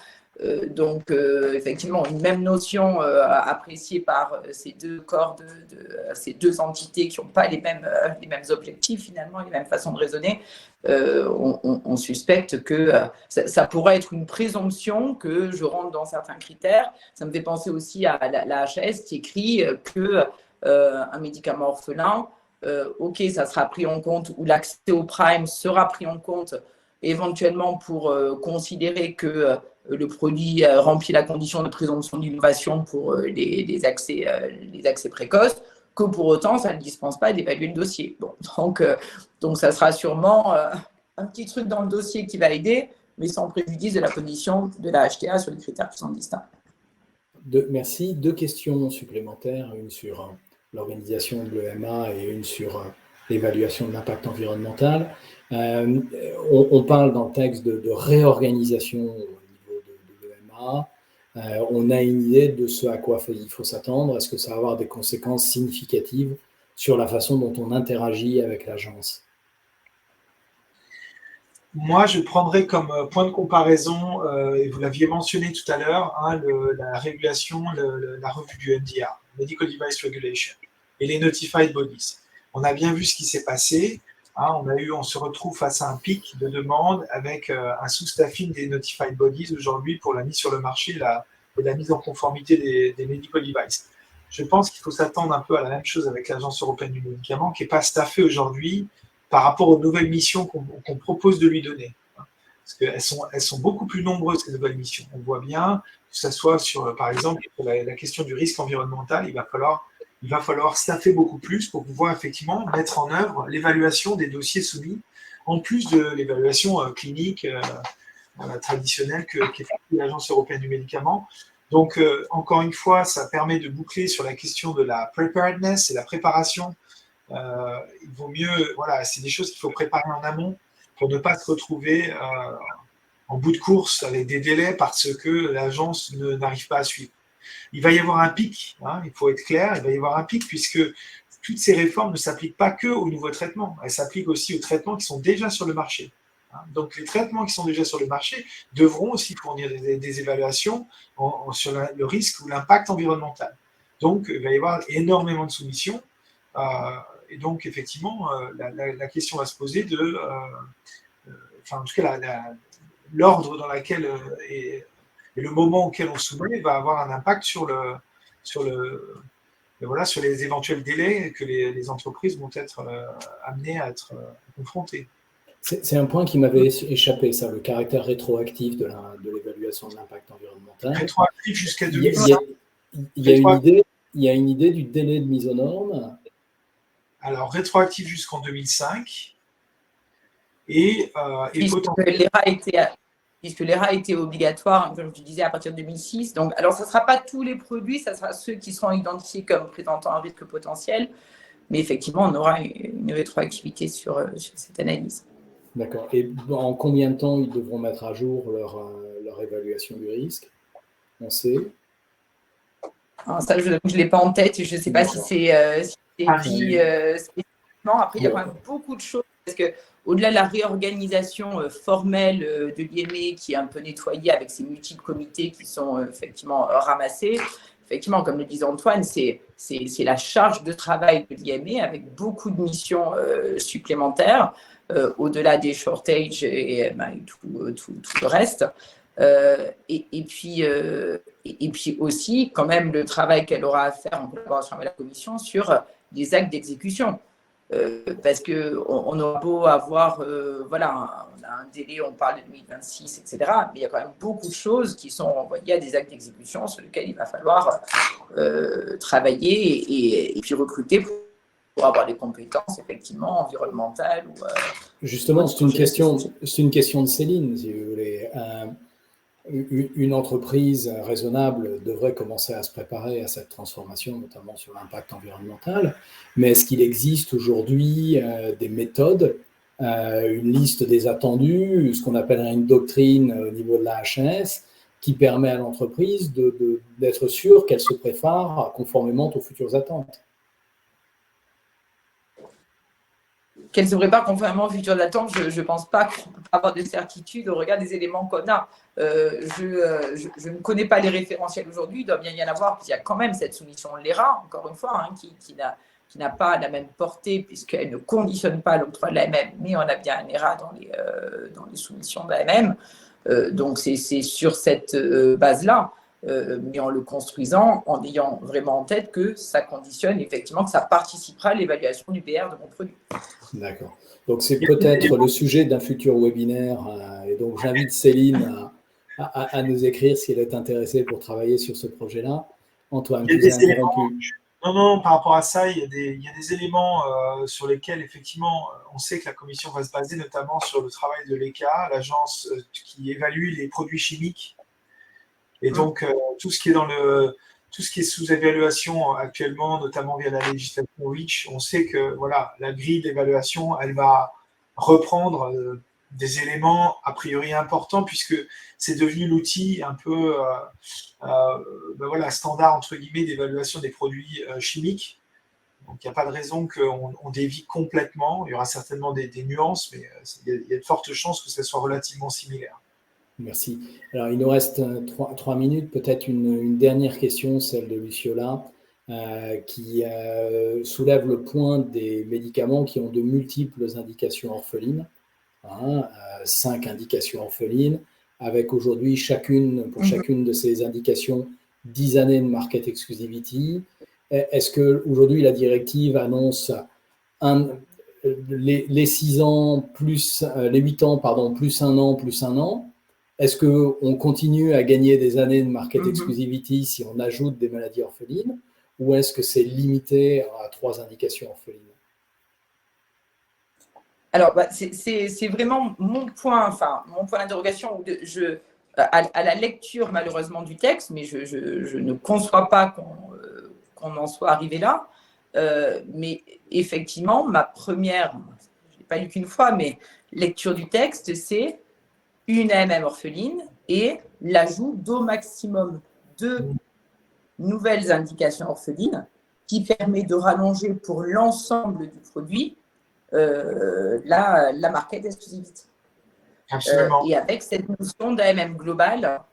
Donc, effectivement, une même notion appréciée par ces deux corps, ces deux entités qui n'ont pas les mêmes objectifs, finalement, les mêmes façons de raisonner, on suspecte que ça pourrait être une présomption que je rentre dans certains critères. Ça me fait penser aussi à la HAS qui écrit qu'un médicament orphelin, OK, ça sera pris en compte, ou l'accès au prime sera pris en compte éventuellement pour considérer que le produit remplit la condition de présomption d'innovation pour les accès précoces, que pour autant, ça ne dispense pas d'évaluer le dossier. Bon, donc, ça sera sûrement un petit truc dans le dossier qui va aider, mais sans préjudice de la position de la HTA sur les critères qui sont distincts. Merci. 2 questions supplémentaires, une sur l'organisation de l'EMA et une sur l'évaluation de l'impact environnemental. On parle dans le texte de réorganisation au niveau de l'EMA. On a une idée de ce à quoi il faut s'attendre. Est-ce que ça va avoir des conséquences significatives sur la façon dont on interagit avec l'agence? Moi, je prendrais comme point de comparaison, et vous l'aviez mentionné tout à l'heure, hein, la régulation, la revue du MDR, Medical Device Regulation, et les Notified Bodies. On a bien vu ce qui s'est passé. Hein, on se retrouve face à un pic de demande avec un sous-staffing des Notified Bodies aujourd'hui pour la mise sur le marché et la mise en conformité des Medical Devices. Je pense qu'il faut s'attendre un peu à la même chose avec l'Agence européenne du médicament, qui n'est pas staffée aujourd'hui par rapport aux nouvelles missions qu'on propose de lui donner. Parce qu'elles sont beaucoup plus nombreuses, ces nouvelles missions. On voit bien que ce soit sur, par exemple, la question du risque environnemental, il va falloir staffer beaucoup plus pour pouvoir effectivement mettre en œuvre l'évaluation des dossiers soumis, en plus de l'évaluation clinique traditionnelle qu'effectue l'Agence européenne du médicament. Donc, encore une fois, ça permet de boucler sur la question de la preparedness et la préparation. Il vaut mieux, voilà, c'est des choses qu'il faut préparer en amont pour ne pas se retrouver en bout de course avec des délais parce que l'agence n'arrive pas à suivre. Il va y avoir un pic, hein, il faut être clair, il va y avoir un pic puisque toutes ces réformes ne s'appliquent pas que aux nouveaux traitements, elles s'appliquent aussi aux traitements qui sont déjà sur le marché. Donc les traitements qui sont déjà sur le marché devront aussi fournir des évaluations sur le risque ou l'impact environnemental. Donc il va y avoir énormément de soumissions. Et donc, effectivement, la question va se poser enfin, en tout cas, l'ordre dans lequel et le moment auquel on soumet va avoir un impact sur les éventuels délais que les entreprises vont être amenées à être confrontées. C'est un point qui m'avait échappé, ça, le caractère rétroactif de l'évaluation de l'impact environnemental. Rétroactif jusqu'à 2005. Il y a une idée du délai de mise aux normes. Alors, rétroactif jusqu'en 2005. Et puisque l'ERA était obligatoire, comme je disais, à partir de 2006. Donc, alors, ce ne sera pas tous les produits, ça sera ceux qui seront identifiés comme présentant un risque potentiel. Mais effectivement, on aura une rétroactivité sur cette analyse. D'accord. Et en combien de temps ils devront mettre à jour leur évaluation du risque? On sait? Alors ça, je ne l'ai pas en tête. Je ne sais pas si c'est dit spécifiquement. Après, il y a quand même beaucoup de choses. Parce qu'au-delà de la réorganisation formelle de l'IME qui est un peu nettoyée avec ces multiples comités qui sont effectivement ramassés, effectivement, comme le disait Antoine, c'est la charge de travail de l'IME avec beaucoup de missions supplémentaires, au-delà des shortages et tout le reste. Et puis aussi, quand même, le travail qu'elle aura à faire en collaboration avec la Commission sur les actes d'exécution. Parce qu'on aura beau avoir, voilà, on a un délai, on parle de 2026, etc. Mais il y a quand même beaucoup de choses qui sont envoyées à des actes d'exécution sur lesquels il va falloir travailler et puis recruter pour avoir des compétences effectivement environnementales. Justement, c'est une question de Céline, si vous voulez. Une entreprise raisonnable devrait commencer à se préparer à cette transformation, notamment sur l'impact environnemental. Mais est-ce qu'il existe aujourd'hui des méthodes, une liste des attendus, ce qu'on appellerait une doctrine au niveau de la HAS, qui permet à l'entreprise d'être sûre qu'elle se prépare conformément aux futures attentes? Qu'elle se prépare conformément aux futures attentes, je ne pense pas qu'on peut avoir de certitude au regard des éléments qu'on a. Je ne connais pas les référentiels aujourd'hui, il doit bien y en avoir, puis il y a quand même cette soumission de l'ERA, encore une fois, hein, qui n'a pas la même portée puisqu'elle ne conditionne pas l'octroi de l'AMM, mais on a bien un ERA dans les soumissions de l'AMM. Donc c'est sur cette base-là, mais en le construisant, en ayant vraiment en tête que ça conditionne effectivement, que ça participera à l'évaluation du PR de mon produit. D'accord. Donc c'est peut-être le sujet d'un futur webinaire, et donc j'invite Céline à nous écrire si elle est intéressée pour travailler sur ce projet-là. Antoine, je vous ai interrompu. Non, par rapport à ça, il y a des éléments sur lesquels, effectivement, on sait que la Commission va se baser, notamment sur le travail de l'ECA, l'agence qui évalue les produits chimiques. Et donc, tout ce qui est sous évaluation actuellement, notamment via la législation REACH, on sait que voilà, la grille d'évaluation, elle va reprendre des éléments a priori importants puisque c'est devenu l'outil un peu standard entre guillemets d'évaluation des produits chimiques. Donc, il n'y a pas de raison qu'on dévie complètement. Il y aura certainement des nuances, mais il y a de fortes chances que ce soit relativement similaire. Merci. Alors, il nous reste 3 minutes. Peut-être une dernière question, celle de Luciola, qui soulève le point des médicaments qui ont de multiples indications orphelines. 5 indications orphelines, avec aujourd'hui pour chacune de ces indications 10 années de market exclusivity. Est-ce qu'aujourd'hui la directive annonce les 6 ans plus les 8 ans, pardon, plus 1 an, plus 1 an? Est-ce qu'on continue à gagner des années de market exclusivity si on ajoute des maladies orphelines, ou est-ce que c'est limité à 3 indications orphelines? Alors, c'est vraiment mon point d'interrogation à la lecture, malheureusement, du texte, mais je ne conçois pas qu'on en soit arrivé là. Mais effectivement, ma première, je n'ai pas lu qu'une fois, mais lecture du texte, c'est une AMM orpheline et l'ajout d'au maximum 2 nouvelles indications orphelines qui permet de rallonger pour l'ensemble du produit la market exclusivity. Et avec cette notion d'AMM globale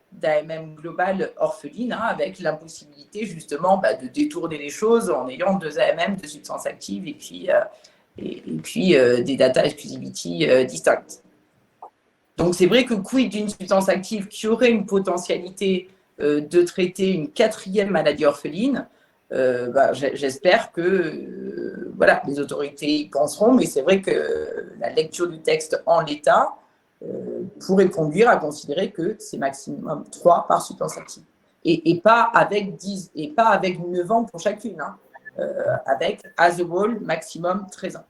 orpheline, avec la possibilité justement de détourner les choses en ayant 2 AMM de substances actives et puis des data exclusivity distinctes. Donc c'est vrai que quid d'une substance active qui aurait une potentialité de traiter une 4e maladie orpheline, j'espère que les autorités y penseront, mais c'est vrai que la lecture du texte en l'état pourrait conduire à considérer que c'est maximum 3 par substance active. Et pas avec 10, et pas avec 9 ans pour chacune, avec as a whole maximum 13 ans.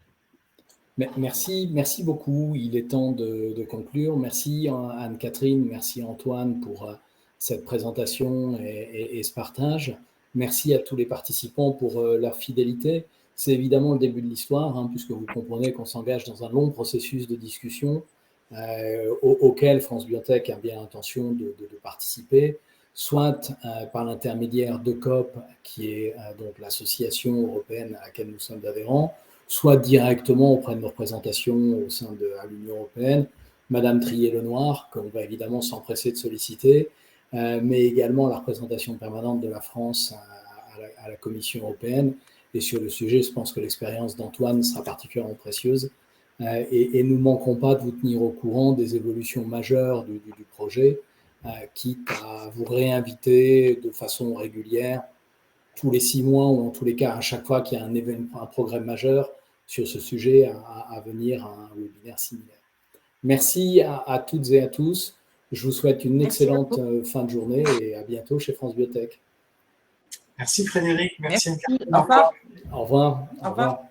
Merci beaucoup. Il est temps de conclure. Merci Anne-Catherine, merci Antoine pour cette présentation et ce partage. Merci à tous les participants pour leur fidélité. C'est évidemment le début de l'histoire, puisque vous comprenez qu'on s'engage dans un long processus de discussion auquel France Biotech a bien l'intention de participer, soit par l'intermédiaire de COP, qui est donc l'association européenne à laquelle nous sommes adhérents, soit directement auprès de nos représentations au sein de l'Union européenne, Madame Trier-Lenoir, qu'on va évidemment s'empresser de solliciter, mais également la représentation permanente de la France à la Commission européenne. Et sur le sujet, je pense que l'expérience d'Antoine sera particulièrement précieuse. Et nous ne manquerons pas de vous tenir au courant des évolutions majeures du projet, quitte à vous réinviter de façon régulière, tous les 6 mois, ou en tous les cas, à chaque fois qu'il y a un progrès majeur sur ce sujet, à venir à un webinaire similaire. Merci à toutes et à tous. Je vous souhaite une excellente fin de journée et à bientôt chez France Biotech. Merci Frédéric. Merci. Au revoir. Au revoir. Au revoir.